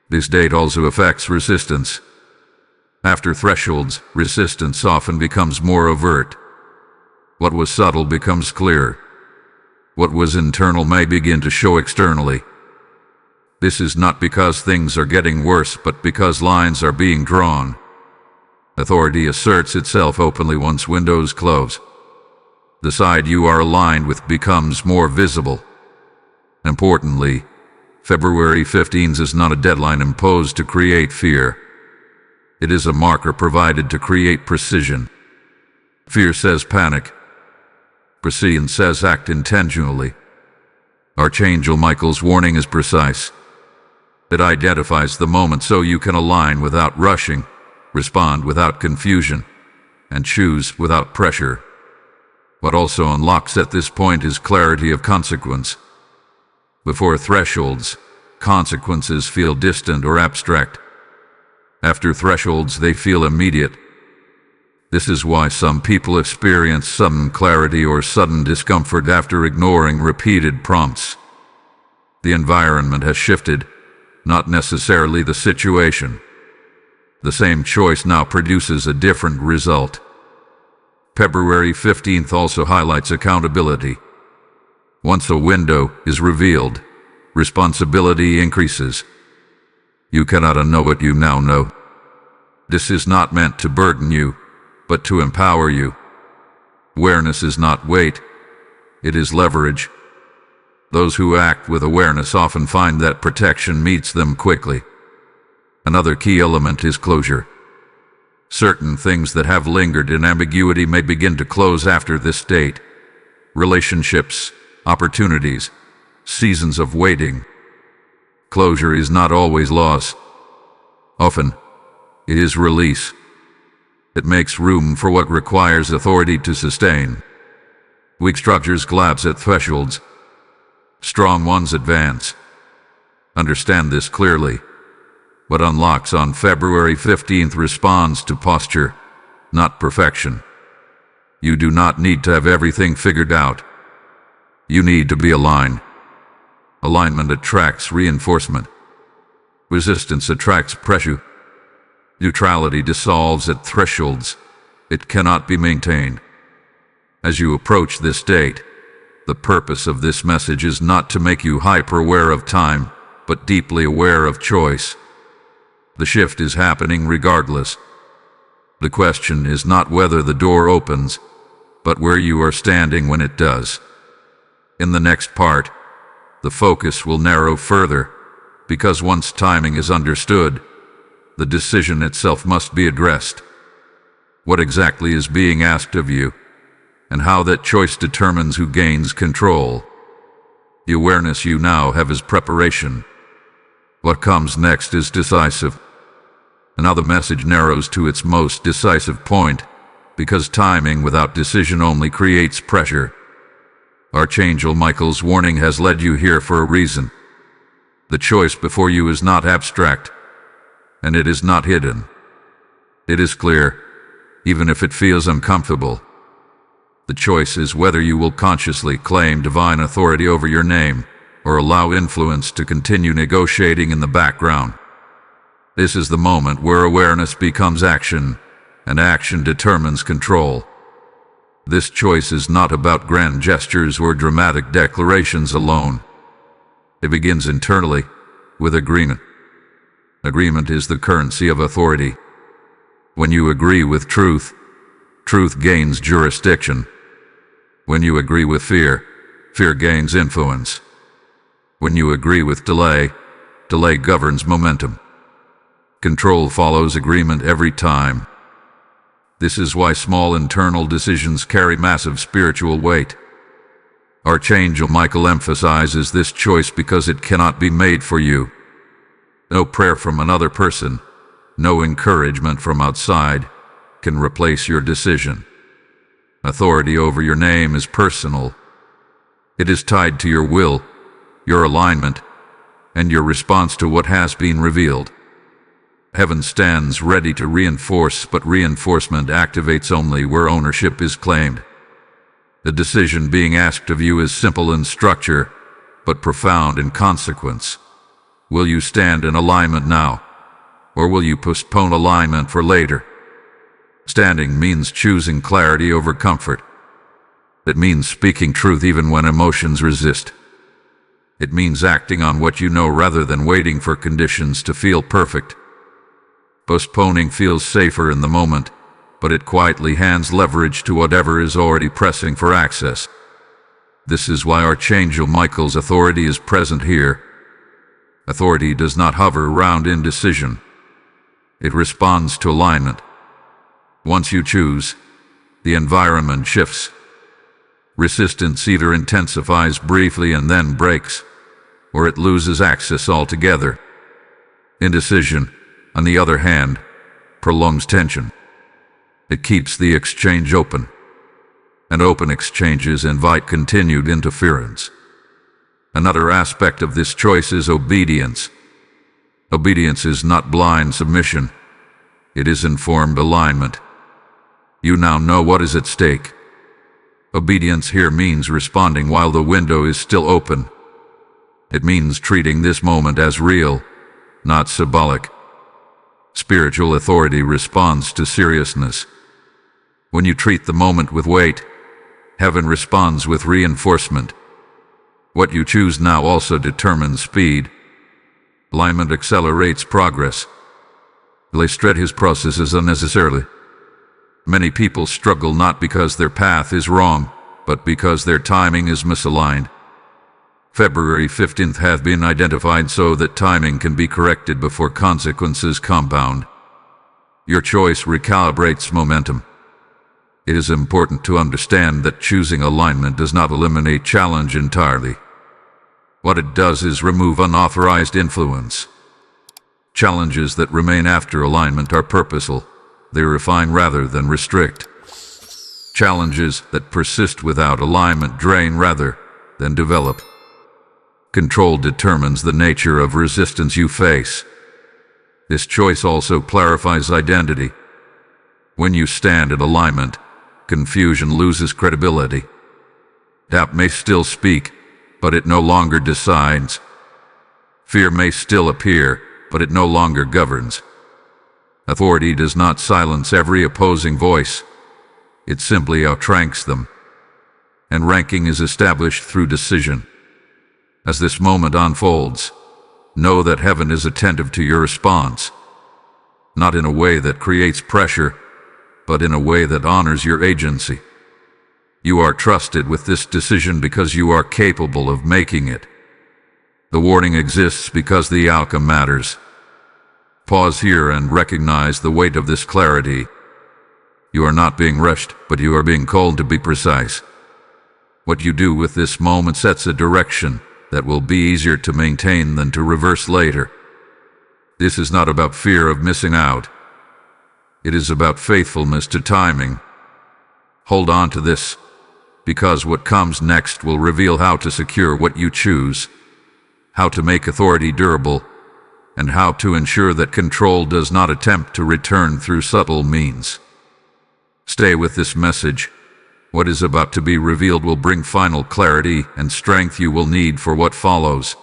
This date also affects resistance. After thresholds, resistance often becomes more overt. What was subtle becomes clear. What was internal may begin to show externally. This is not because things are getting worse, but because lines are being drawn. Authority asserts itself openly once windows close. The side you are aligned with becomes more visible. Importantly, February 15th is not a deadline imposed to create fear. It is a marker provided to create precision. Fear says panic. Precision says act intentionally. Archangel Michael's warning is precise. It identifies the moment so you can align without rushing, respond without confusion, and choose without pressure. What also unlocks at this point is clarity of consequence. Before thresholds, consequences feel distant or abstract. After thresholds, they feel immediate. This is why some people experience sudden clarity or sudden discomfort after ignoring repeated prompts. The environment has shifted, not necessarily the situation. The same choice now produces a different result. February 15th also highlights accountability. Once a window is revealed, responsibility increases. You cannot unknow what you now know. This is not meant to burden you, but to empower you. Awareness is not weight, it is leverage. Those who act with awareness often find that protection meets them quickly. Another key element is closure. Certain things that have lingered in ambiguity may begin to close after this state. Relationships, opportunities, seasons of waiting. Closure is not always loss. Often, it is release. It makes room for what requires authority to sustain. Weak structures collapse at thresholds. Strong ones advance. Understand this clearly. What unlocks on February 15th responds to posture, not perfection. You do not need to have everything figured out. You need to be aligned. Alignment attracts reinforcement. Resistance attracts pressure. Neutrality dissolves at thresholds. It cannot be maintained. As you approach this state, the purpose of this message is not to make you hyper-aware of time, but deeply aware of choice. The shift is happening regardless. The question is not whether the door opens, but where you are standing when it does. In the next part, the focus will narrow further, because once timing is understood, the decision itself must be addressed. What exactly is being asked of you, and how that choice determines who gains control. The awareness you now have is preparation. What comes next is decisive. And now the message narrows to its most decisive point, because timing without decision only creates pressure. Archangel Michael's warning has led you here for a reason. The choice before you is not abstract, and it is not hidden. It is clear, even if it feels uncomfortable. The choice is whether you will consciously claim divine authority over your name, or allow influence to continue negotiating in the background. This is the moment where awareness becomes action, and action determines control. This choice is not about grand gestures or dramatic declarations alone. It begins internally, with agreement. Agreement is the currency of authority. When you agree with truth, truth gains jurisdiction. When you agree with fear, fear gains influence. When you agree with delay, delay governs momentum. Control follows agreement every time. This is why small internal decisions carry massive spiritual weight. Archangel Michael emphasizes this choice because it cannot be made for you. No prayer from another person, no encouragement from outside, can replace your decision. Authority over your name is personal. It is tied to your will, your alignment, and your response to what has been revealed. Heaven stands ready to reinforce, but reinforcement activates only where ownership is claimed. The decision being asked of you is simple in structure, but profound in consequence. Will you stand in alignment now, or will you postpone alignment for later? Standing means choosing clarity over comfort. It means speaking truth even when emotions resist. It means acting on what you know rather than waiting for conditions to feel perfect. Postponing feels safer in the moment, but it quietly hands leverage to whatever is already pressing for access. This is why Archangel Michael's authority is present here. Authority does not hover around indecision. It responds to alignment. Once you choose, the environment shifts. Resistance either intensifies briefly and then breaks, or it loses access altogether. Indecision, on the other hand, prolongs tension. It keeps the exchange open, and open exchanges invite continued interference. Another aspect of this choice is obedience. Obedience is not blind submission. It is informed alignment. You now know what is at stake. Obedience here means responding while the window is still open. It means treating this moment as real, not symbolic. Spiritual authority responds to seriousness. When you treat the moment with weight, heaven responds with reinforcement. What you choose now also determines speed. Alignment accelerates progress. Delay stretches processes unnecessarily. Many people struggle not because their path is wrong, but because their timing is misaligned. February 15th hath been identified so that timing can be corrected before consequences compound. Your choice recalibrates momentum. It is important to understand that choosing alignment does not eliminate challenge entirely. What it does is remove unauthorized influence. Challenges that remain after alignment are purposeful. They refine rather than restrict. Challenges that persist without alignment drain rather than develop. Control determines the nature of resistance you face. This choice also clarifies identity. When you stand in alignment, confusion loses credibility. Doubt may still speak, but it no longer decides. Fear may still appear, but it no longer governs. Authority does not silence every opposing voice. It simply outranks them. And ranking is established through decision. As this moment unfolds, know that heaven is attentive to your response, not in a way that creates pressure, but in a way that honors your agency. You are trusted with this decision because you are capable of making it. The warning exists because the outcome matters. Pause here and recognize the weight of this clarity. You are not being rushed, but you are being called to be precise. What you do with this moment sets a direction that will be easier to maintain than to reverse later. This is not about fear of missing out. It is about faithfulness to timing. Hold on to this, because what comes next will reveal how to secure what you choose, how to make authority durable, and how to ensure that control does not attempt to return through subtle means. Stay with this message. What is about to be revealed will bring final clarity and strength you will need for what follows.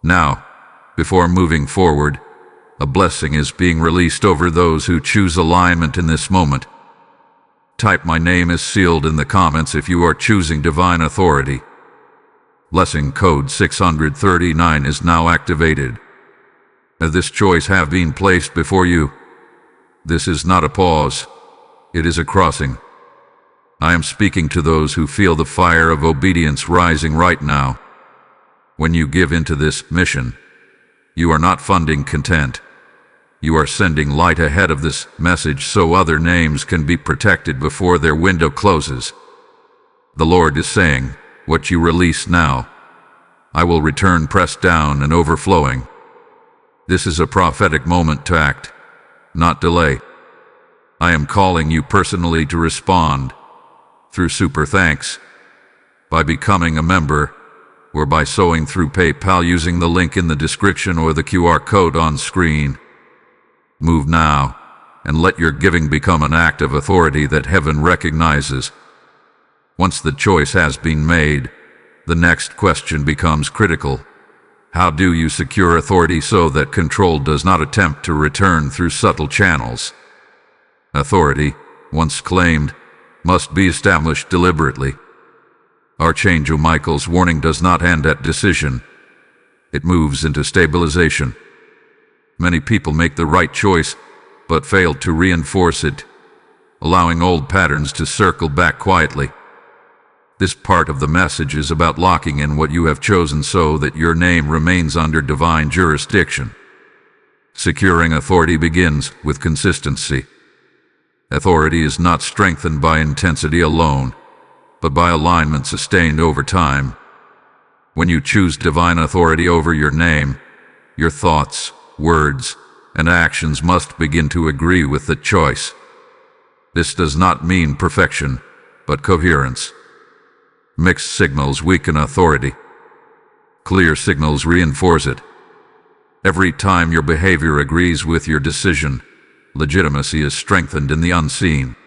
Now, before moving forward, a blessing is being released over those who choose alignment in this moment. Type "My name is sealed" in the comments if you are choosing divine authority. Blessing code 639 is now activated. As this choice have been placed before you, this is not a pause, it is a crossing. I am speaking to those who feel the fire of obedience rising right now. When you give into this mission, you are not funding content. You are sending light ahead of this message so other names can be protected before their window closes. The Lord is saying, what you release now, I will return pressed down and overflowing. This is a prophetic moment to act, not delay. I am calling you personally to respond through super thanks, by becoming a member, or by sewing through PayPal using the link in the description or the QR code on screen. Move now, and let your giving become an act of authority that heaven recognizes. Once the choice has been made, the next question becomes critical. How do you secure authority so that control does not attempt to return through subtle channels? Authority, once claimed, must be established deliberately. Archangel Michael's warning does not end at decision. It moves into stabilization. Many people make the right choice, but fail to reinforce it, allowing old patterns to circle back quietly. This part of the message is about locking in what you have chosen so that your name remains under divine jurisdiction. Securing authority begins with consistency. Authority is not strengthened by intensity alone, but by alignment sustained over time. When you choose divine authority over your name, your thoughts, words, and actions must begin to agree with the choice. This does not mean perfection, but coherence. Mixed signals weaken authority. Clear signals reinforce it. Every time your behavior agrees with your decision, legitimacy is strengthened in the unseen.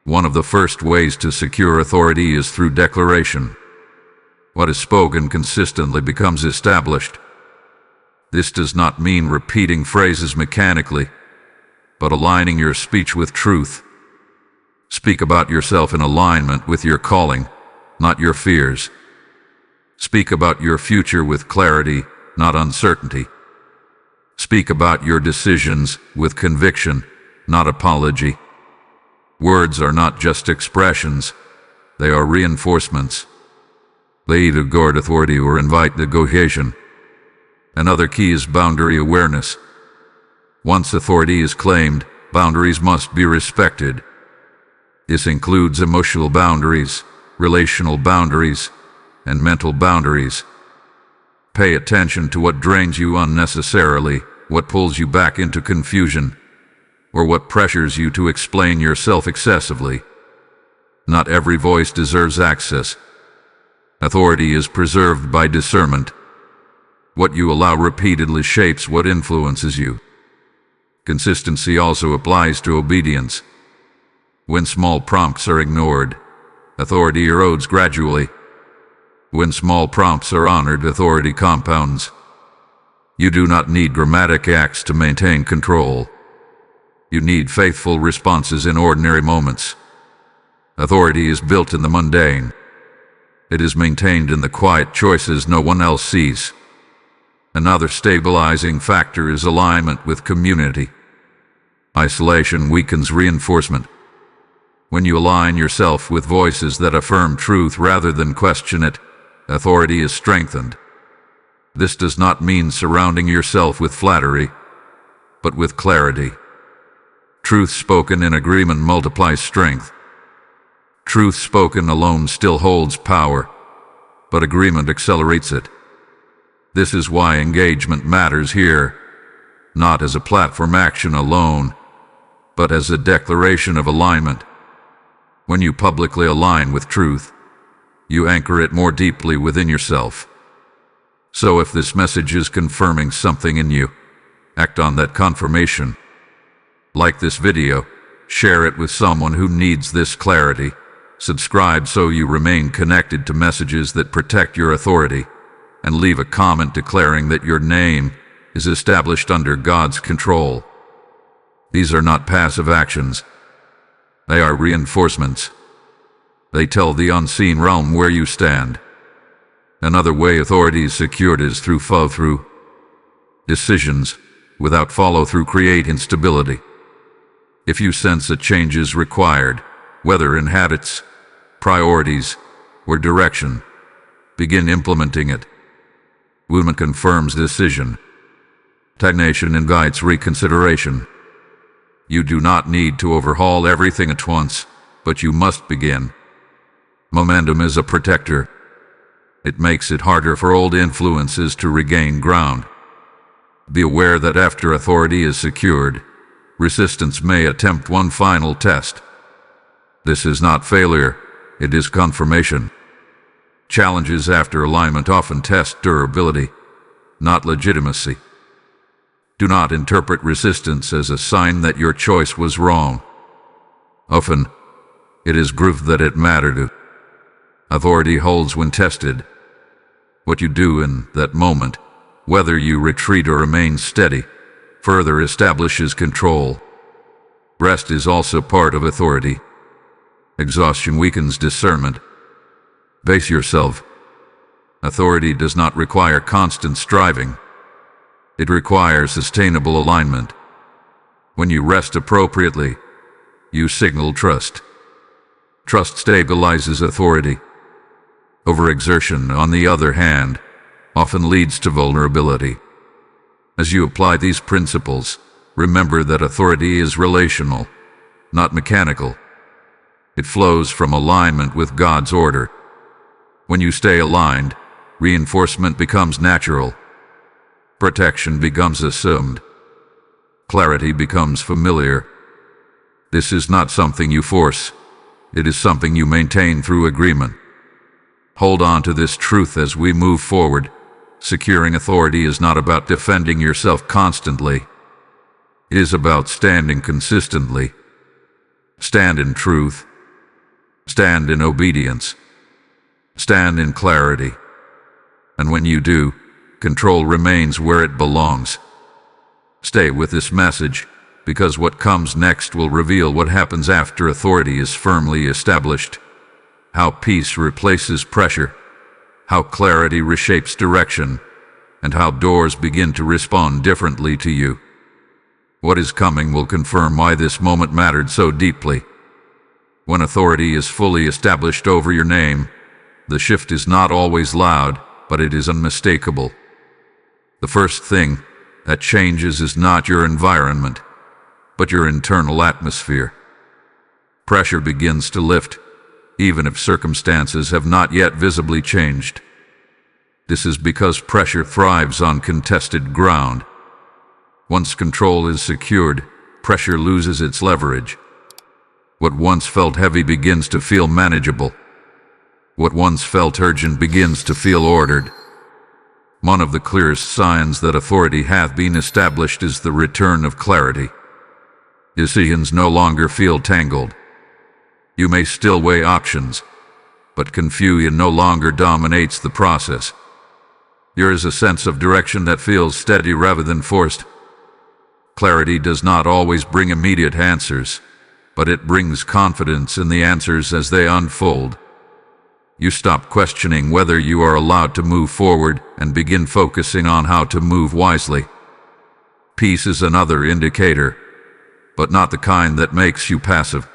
One of the first ways to secure authority is through declaration. What is spoken consistently becomes established. This does not mean repeating phrases mechanically, but aligning your speech with truth. Speak about yourself in alignment with your calling, not your fears. Speak about your future with clarity, not uncertainty. Speak about your decisions with conviction, not apology. Words are not just expressions, they are reinforcements. They either guard authority or invite negotiation. Another key is boundary awareness. Once authority is claimed, boundaries must be respected. This includes emotional boundaries, relational boundaries, and mental boundaries. Pay attention to what drains you unnecessarily, what pulls you back into confusion, or what pressures you to explain yourself excessively. Not every voice deserves access. Authority is preserved by discernment. What you allow repeatedly shapes what influences you. Consistency also applies to obedience. When small prompts are ignored, authority erodes gradually. When small prompts are honored, authority compounds. You do not need dramatic acts to maintain control. You need faithful responses in ordinary moments. Authority is built in the mundane. It is maintained in the quiet choices no one else sees. Another stabilizing factor is alignment with community. Isolation weakens reinforcement. When you align yourself with voices that affirm truth rather than question it, authority is strengthened. This does not mean surrounding yourself with flattery, but with clarity. Truth spoken in agreement multiplies strength. Truth spoken alone still holds power, but agreement accelerates it. This is why engagement matters here, not as a platform action alone, but as a declaration of alignment. When you publicly align with truth, you anchor it more deeply within yourself. So if this message is confirming something in you, act on that confirmation. Like this video, share it with someone who needs this clarity. Subscribe so you remain connected to messages that protect your authority, and leave a comment declaring that your name is established under God's control. These are not passive actions. They are reinforcements. They tell the unseen realm where you stand. Another way authority is secured is through follow-through. Decisions without follow-through create instability. If you sense a change is required, whether in habits, priorities, or direction, begin implementing it. Movement confirms decision. Stagnation invites reconsideration. You do not need to overhaul everything at once, but you must begin. Momentum is a protector. It makes it harder for old influences to regain ground. Be aware that after authority is secured, resistance may attempt one final test. This is not failure, it is confirmation. Challenges after alignment often test durability, not legitimacy. Do not interpret resistance as a sign that your choice was wrong. Often, it is proof that it mattered. Authority holds when tested. What you do in that moment, whether you retreat or remain steady, further establishes control. Rest is also part of authority. Exhaustion weakens discernment. Pace yourself. Authority does not require constant striving. It requires sustainable alignment. When you rest appropriately, you signal trust. Trust stabilizes authority. Overexertion, on the other hand, often leads to vulnerability. As you apply these principles, remember that authority is relational, not mechanical. It flows from alignment with God's order. When you stay aligned, reinforcement becomes natural. Protection becomes assumed. Clarity becomes familiar. This is not something you force. It is something you maintain through agreement. Hold on to this truth as we move forward. Securing authority is not about defending yourself constantly. It is about standing consistently. Stand in truth. Stand in obedience. Stand in clarity. And when you do, control remains where it belongs. Stay with this message, because what comes next will reveal what happens after authority is firmly established. How peace replaces pressure. how clarity reshapes direction, and how doors begin to respond differently to you. What is coming will confirm why this moment mattered so deeply. When authority is fully established over your name, the shift is not always loud, but it is unmistakable. The first thing that changes is not your environment, but your internal atmosphere. Pressure begins to lift, even if circumstances have not yet visibly changed. This is because pressure thrives on contested ground. Once control is secured, pressure loses its leverage. What once felt heavy begins to feel manageable. What once felt urgent begins to feel ordered. One of the clearest signs that authority hath been established is the return of clarity. Decisions no longer feel tangled. You may still weigh options, but confusion no longer dominates the process. There is a sense of direction that feels steady rather than forced. Clarity does not always bring immediate answers, but it brings confidence in the answers as they unfold. You stop questioning whether you are allowed to move forward and begin focusing on how to move wisely. Peace is another indicator, but not the kind that makes you passive.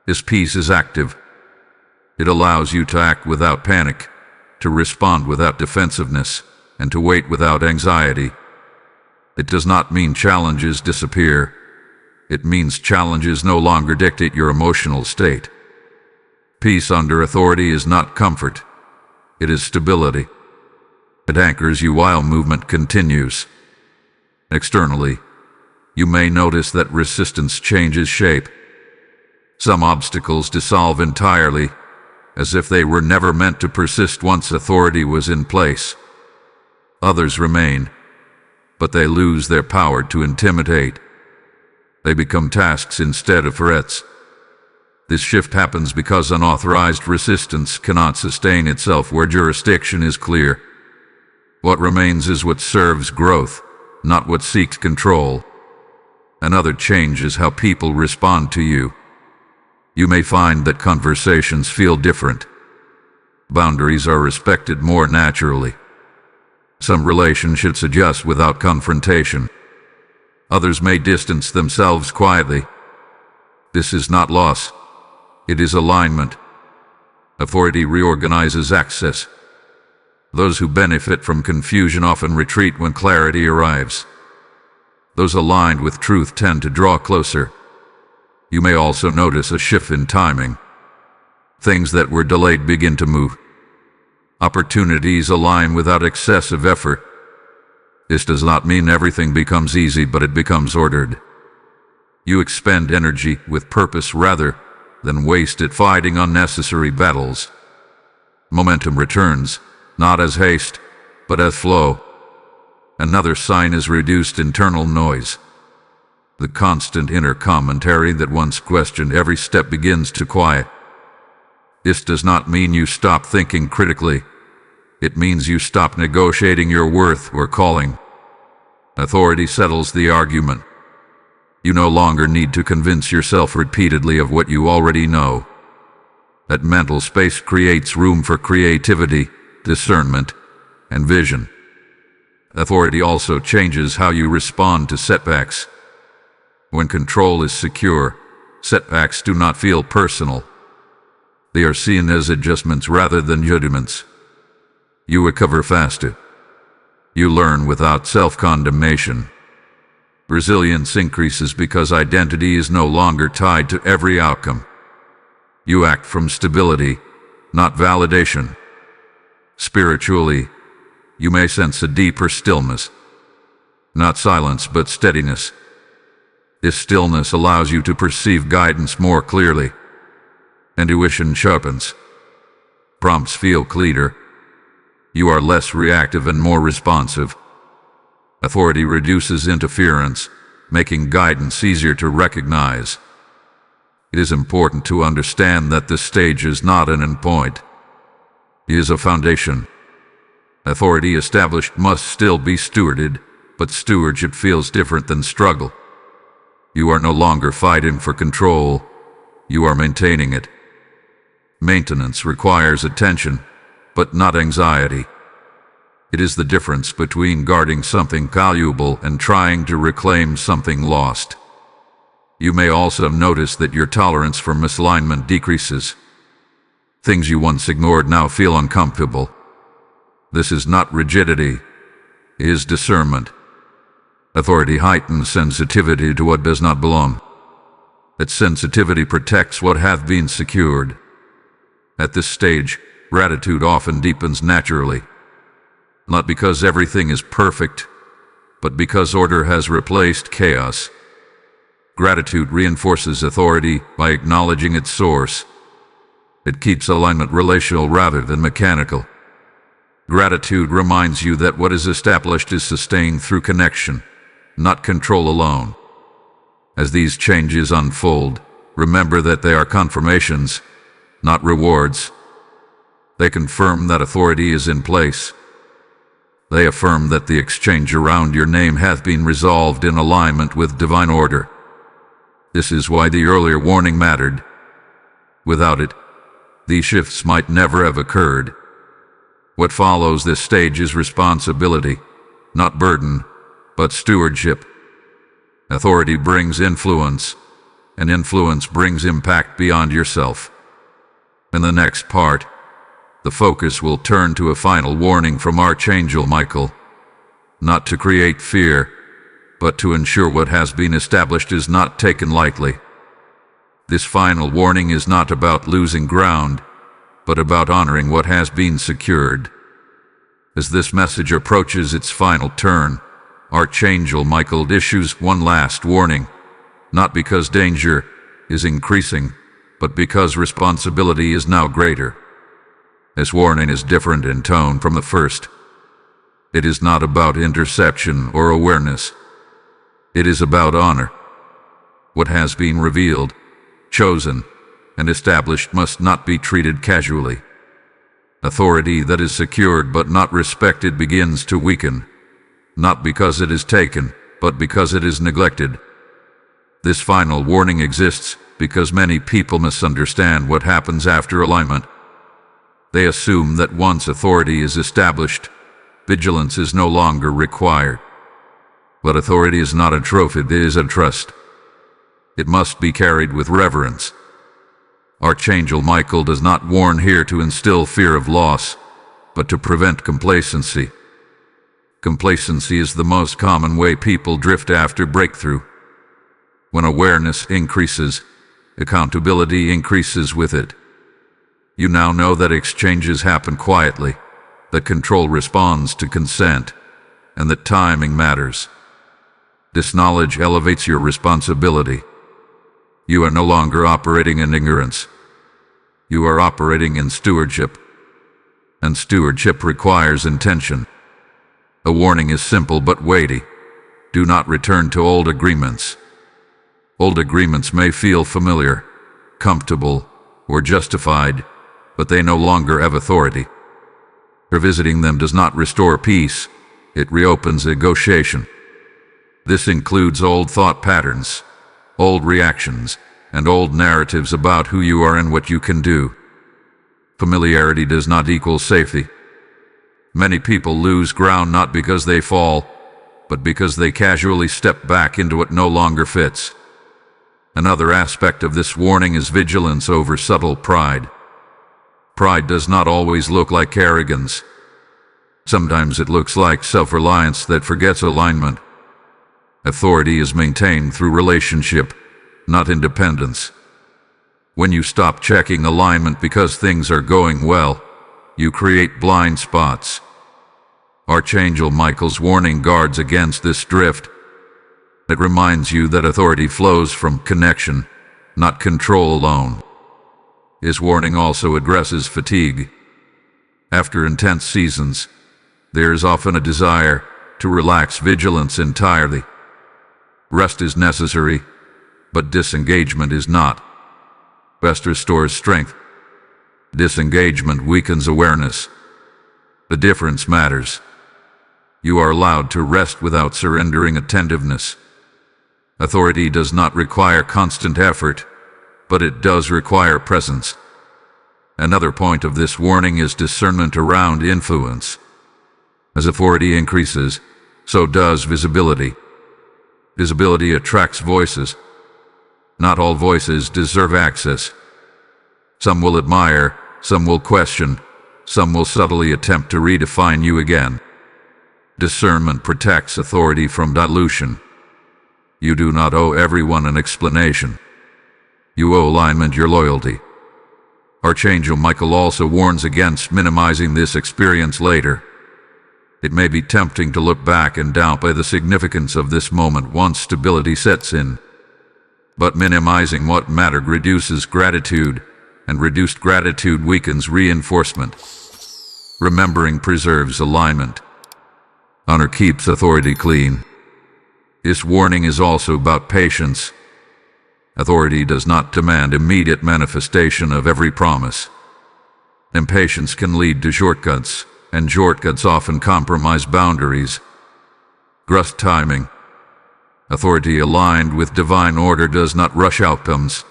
This peace is active. It allows you to act without panic, to respond without defensiveness, and to wait without anxiety. It does not mean challenges disappear. It means challenges no longer dictate your emotional state. Peace under authority is not comfort. It is stability. It anchors you while movement continues. Externally, you may notice that resistance changes shape. Some obstacles dissolve entirely, as if they were never meant to persist once authority was in place. Others remain, but they lose their power to intimidate. They become tasks instead of threats. This shift happens because unauthorized resistance cannot sustain itself where jurisdiction is clear. What remains is what serves growth, not what seeks control. Another change is how people respond to you. You may find that conversations feel different. Boundaries are respected more naturally. Some relationships adjust without confrontation. Others may distance themselves quietly. This is not loss. It is alignment. Authority reorganizes access. Those who benefit from confusion often retreat when clarity arrives. Those aligned with truth tend to draw closer. You may also notice a shift in timing. Things that were delayed begin to move. Opportunities align without excessive effort. This does not mean everything becomes easy, but it becomes ordered. You expend energy with purpose rather than waste it fighting unnecessary battles. Momentum returns, not as haste, but as flow. Another sign is reduced internal noise. The constant inner commentary that once questioned every step begins to quiet. This does not mean you stop thinking critically. It means you stop negotiating your worth or calling. Authority settles the argument. You no longer need to convince yourself repeatedly of what you already know. That mental space creates room for creativity, discernment, and vision. Authority also changes how you respond to setbacks. When control is secure, setbacks do not feel personal. They are seen as adjustments rather than judgments. You recover faster. You learn without self-condemnation. Resilience increases because identity is no longer tied to every outcome. You act from stability, not validation. Spiritually, you may sense a deeper stillness. Not silence, but steadiness. This stillness allows you to perceive guidance more clearly. Intuition sharpens. Prompts feel clearer. You are less reactive and more responsive. Authority reduces interference, making guidance easier to recognize. It is important to understand that this stage is not an endpoint. It is a foundation. Authority established must still be stewarded, but stewardship feels different than struggle. You are no longer fighting for control. You are maintaining it. Maintenance requires attention, but not anxiety. It is the difference between guarding something valuable and trying to reclaim something lost. You may also notice that your tolerance for misalignment decreases. Things you once ignored now feel uncomfortable. This is not rigidity, it is discernment. Authority heightens sensitivity to what does not belong. That sensitivity protects what hath been secured. At this stage, gratitude often deepens naturally. Not because everything is perfect, but because order has replaced chaos. Gratitude reinforces authority by acknowledging its source. It keeps alignment relational rather than mechanical. Gratitude reminds you that what is established is sustained through connection, not control alone. As these changes unfold, remember that they are confirmations, not rewards. They confirm that authority is in place. They affirm that the exchange around your name hath been resolved in alignment with divine order. This is why the earlier warning mattered. Without it, these shifts might never have occurred. What follows this stage is responsibility, not burden, but stewardship. Authority brings influence, and influence brings impact beyond yourself. In the next part, the focus will turn to a final warning from Archangel Michael, not to create fear, but to ensure what has been established is not taken lightly. This final warning is not about losing ground, but about honoring what has been secured. As this message approaches its final turn, Archangel Michael issues one last warning, not because danger is increasing, but because responsibility is now greater. This warning is different in tone from the first. It is not about interception or awareness. It is about honor. What has been revealed, chosen, and established must not be treated casually. Authority that is secured but not respected begins to weaken, not because it is taken, but because it is neglected. This final warning exists because many people misunderstand what happens after alignment. They assume that once authority is established, vigilance is no longer required. But authority is not a trophy, it is a trust. It must be carried with reverence. Archangel Michael does not warn here to instill fear of loss, but to prevent complacency. Complacency is the most common way people drift after breakthrough. When awareness increases, accountability increases with it. You now know that exchanges happen quietly, that control responds to consent, and that timing matters. This knowledge elevates your responsibility. You are no longer operating in ignorance. You are operating in stewardship. And stewardship requires intention. A warning is simple but weighty. Do not return to old agreements. Old agreements may feel familiar, comfortable, or justified, but they no longer have authority. Revisiting them does not restore peace, it reopens negotiation. This includes old thought patterns, old reactions, and old narratives about who you are and what you can do. Familiarity does not equal safety. Many people lose ground not because they fall, but because they casually step back into what no longer fits. Another aspect of this warning is vigilance over subtle pride. Pride does not always look like arrogance. Sometimes it looks like self-reliance that forgets alignment. Authority is maintained through relationship, not independence. When you stop checking alignment because things are going well, you create blind spots. Archangel Michael's warning guards against this drift. It reminds you that authority flows from connection, not control alone. His warning also addresses fatigue. After intense seasons, there is often a desire to relax vigilance entirely. Rest is necessary, but disengagement is not. Rest restores strength. Disengagement weakens awareness. The difference matters. You are allowed to rest without surrendering attentiveness. Authority does not require constant effort, but it does require presence. Another point of this warning is discernment around influence. As authority increases, so does visibility. Visibility attracts voices. Not all voices deserve access. Some will admire, some will question, some will subtly attempt to redefine you again. Discernment protects authority from dilution. You do not owe everyone an explanation. You owe alignment your loyalty. Archangel Michael also warns against minimizing this experience later. It may be tempting to look back and downplay the significance of this moment once stability sets in. But minimizing what mattered reduces gratitude, and reduced gratitude weakens reinforcement. Remembering preserves alignment. Honor keeps authority clean. This warning is also about patience. Authority does not demand immediate manifestation of every promise. Impatience can lead to shortcuts, and shortcuts often compromise boundaries. Trust timing. Authority aligned with divine order does not rush outcomes.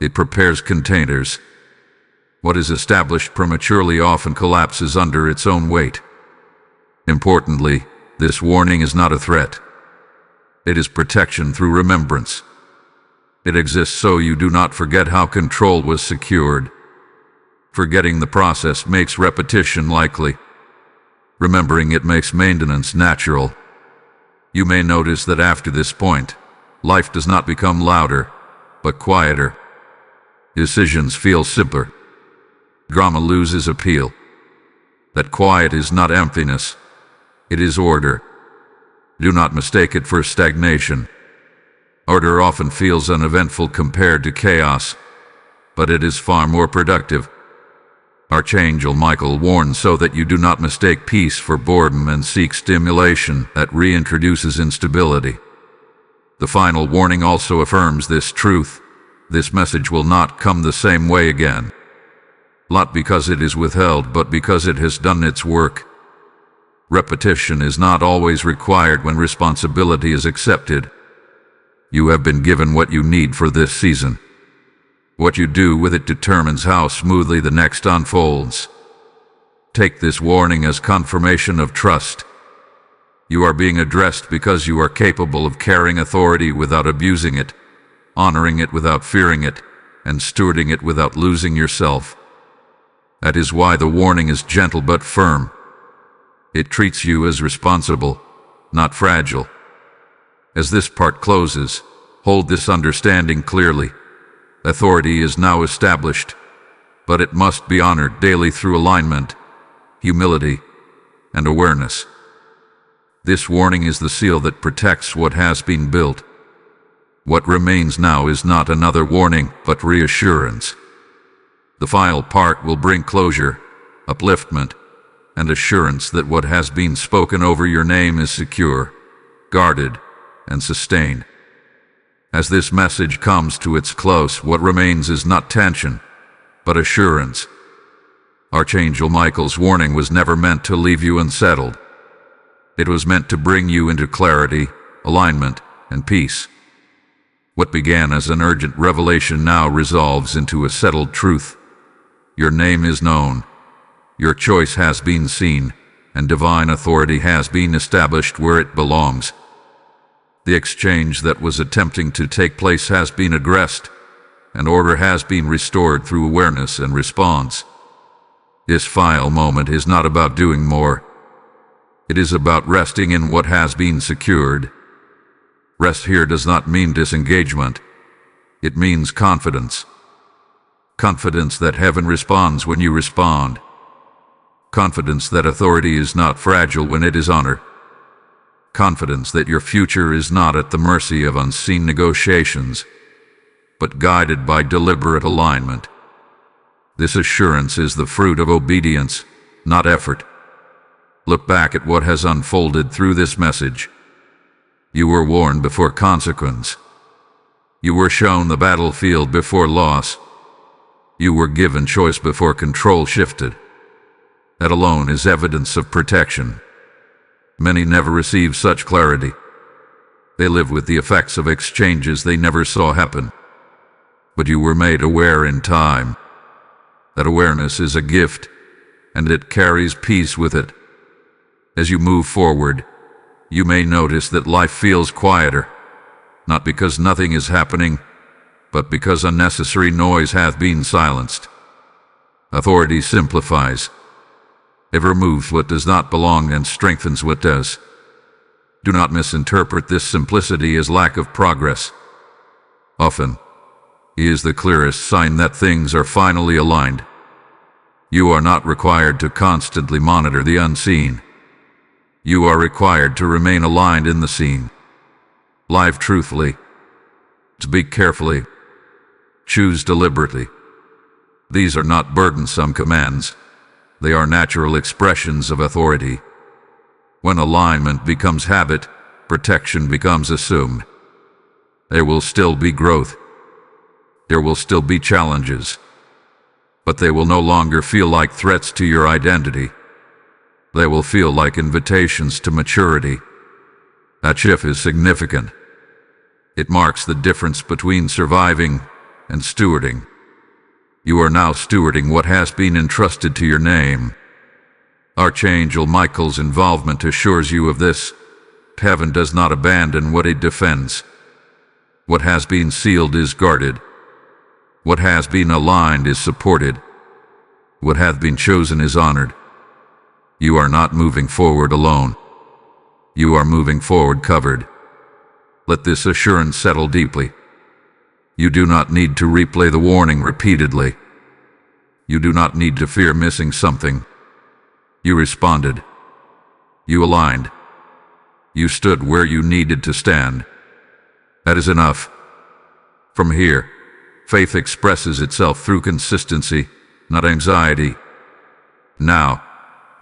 It prepares containers. What is established prematurely often collapses under its own weight. Importantly, this warning is not a threat. It is protection through remembrance. It exists so you do not forget how control was secured. Forgetting the process makes repetition likely. Remembering it makes maintenance natural. You may notice that after this point, life does not become louder, but quieter. Decisions feel simpler. Drama loses appeal. That quiet is not emptiness. It is order. Do not mistake it for stagnation. Order often feels uneventful compared to chaos, but it is far more productive. Archangel Michael warns so that you do not mistake peace for boredom and seek stimulation that reintroduces instability. The final warning also affirms this truth. This message will not come the same way again. Not because it is withheld, but because it has done its work. Repetition is not always required when responsibility is accepted. You have been given what you need for this season. What you do with it determines how smoothly the next unfolds. Take this warning as confirmation of trust. You are being addressed because you are capable of carrying authority without abusing it, honoring it without fearing it, and stewarding it without losing yourself. That is why the warning is gentle but firm. It treats you as responsible, not fragile. As this part closes, hold this understanding clearly. Authority is now established, but it must be honored daily through alignment, humility, and awareness. This warning is the seal that protects what has been built. What remains now is not another warning, but reassurance. The final part will bring closure, upliftment, and assurance that what has been spoken over your name is secure, guarded, and sustained. As this message comes to its close, what remains is not tension, but assurance. Archangel Michael's warning was never meant to leave you unsettled. It was meant to bring you into clarity, alignment, and peace. What began as an urgent revelation now resolves into a settled truth. Your name is known. Your choice has been seen, and divine authority has been established where it belongs. The exchange that was attempting to take place has been addressed, and order has been restored through awareness and response. This final moment is not about doing more. It is about resting in what has been secured. Rest here does not mean disengagement. It means confidence. Confidence that heaven responds when you respond. Confidence that authority is not fragile when it is honored. Confidence that your future is not at the mercy of unseen negotiations, but guided by deliberate alignment. This assurance is the fruit of obedience, not effort. Look back at what has unfolded through this message. You were warned before consequence. You were shown the battlefield before loss. You were given choice before control shifted. That alone is evidence of protection. Many never receive such clarity. They live with the effects of exchanges they never saw happen. But you were made aware in time. That awareness is a gift, and it carries peace with it. As you move forward, you may notice that life feels quieter, not because nothing is happening, but because unnecessary noise hath been silenced. Authority simplifies. It removes what does not belong and strengthens what does. Do not misinterpret this simplicity as lack of progress. Often, it is the clearest sign that things are finally aligned. You are not required to constantly monitor the unseen. You are required to remain aligned in the seen. Live truthfully. Speak carefully. Choose deliberately. These are not burdensome commands. They are natural expressions of authority. When alignment becomes habit, protection becomes assumed. There will still be growth. There will still be challenges. But they will no longer feel like threats to your identity. They will feel like invitations to maturity. That shift is significant. It marks the difference between surviving and stewarding. You are now stewarding what has been entrusted to your name. Archangel Michael's involvement assures you of this. Heaven does not abandon what it defends. What has been sealed is guarded. What has been aligned is supported. What hath been chosen is honored. You are not moving forward alone. You are moving forward covered. Let this assurance settle deeply. You do not need to replay the warning repeatedly. You do not need to fear missing something. You responded. You aligned. You stood where you needed to stand. That is enough. From here, faith expresses itself through consistency, not anxiety. Now,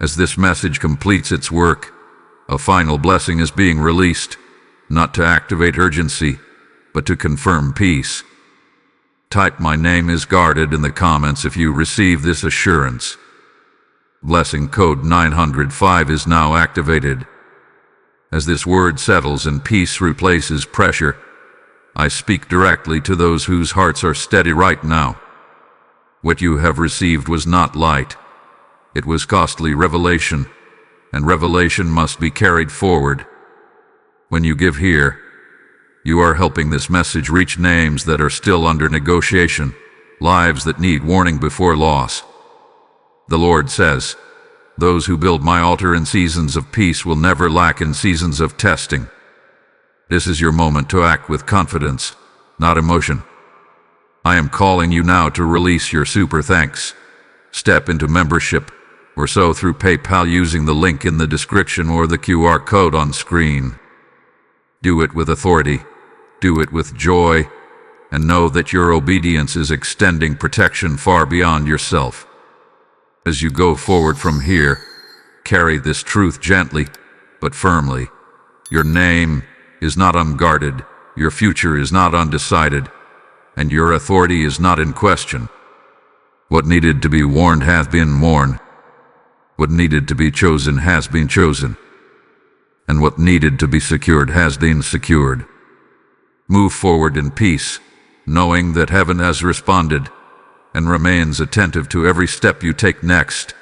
as this message completes its work, a final blessing is being released, not to activate urgency, but to confirm peace. Type "My name is guarded" in the comments if you receive this assurance. Blessing code 905 is now activated. As this word settles and peace replaces pressure, I speak directly to those whose hearts are steady right now. What you have received was not light. It was costly revelation, and revelation must be carried forward. When you give here, you are helping this message reach names that are still under negotiation, lives that need warning before loss. The Lord says, "Those who build my altar in seasons of peace will never lack in seasons of testing." This is your moment to act with confidence, not emotion. I am calling you now to release your super thanks. Step into membership, or so through PayPal using the link in the description or the QR code on screen. Do it with authority, do it with joy, and know that your obedience is extending protection far beyond yourself. As you go forward from here, carry this truth gently, but firmly. Your name is not unguarded, your future is not undecided, and your authority is not in question. What needed to be warned hath been warned. What needed to be chosen has been chosen. And what needed to be secured has been secured. Move forward in peace, knowing that heaven has responded and remains attentive to every step you take next.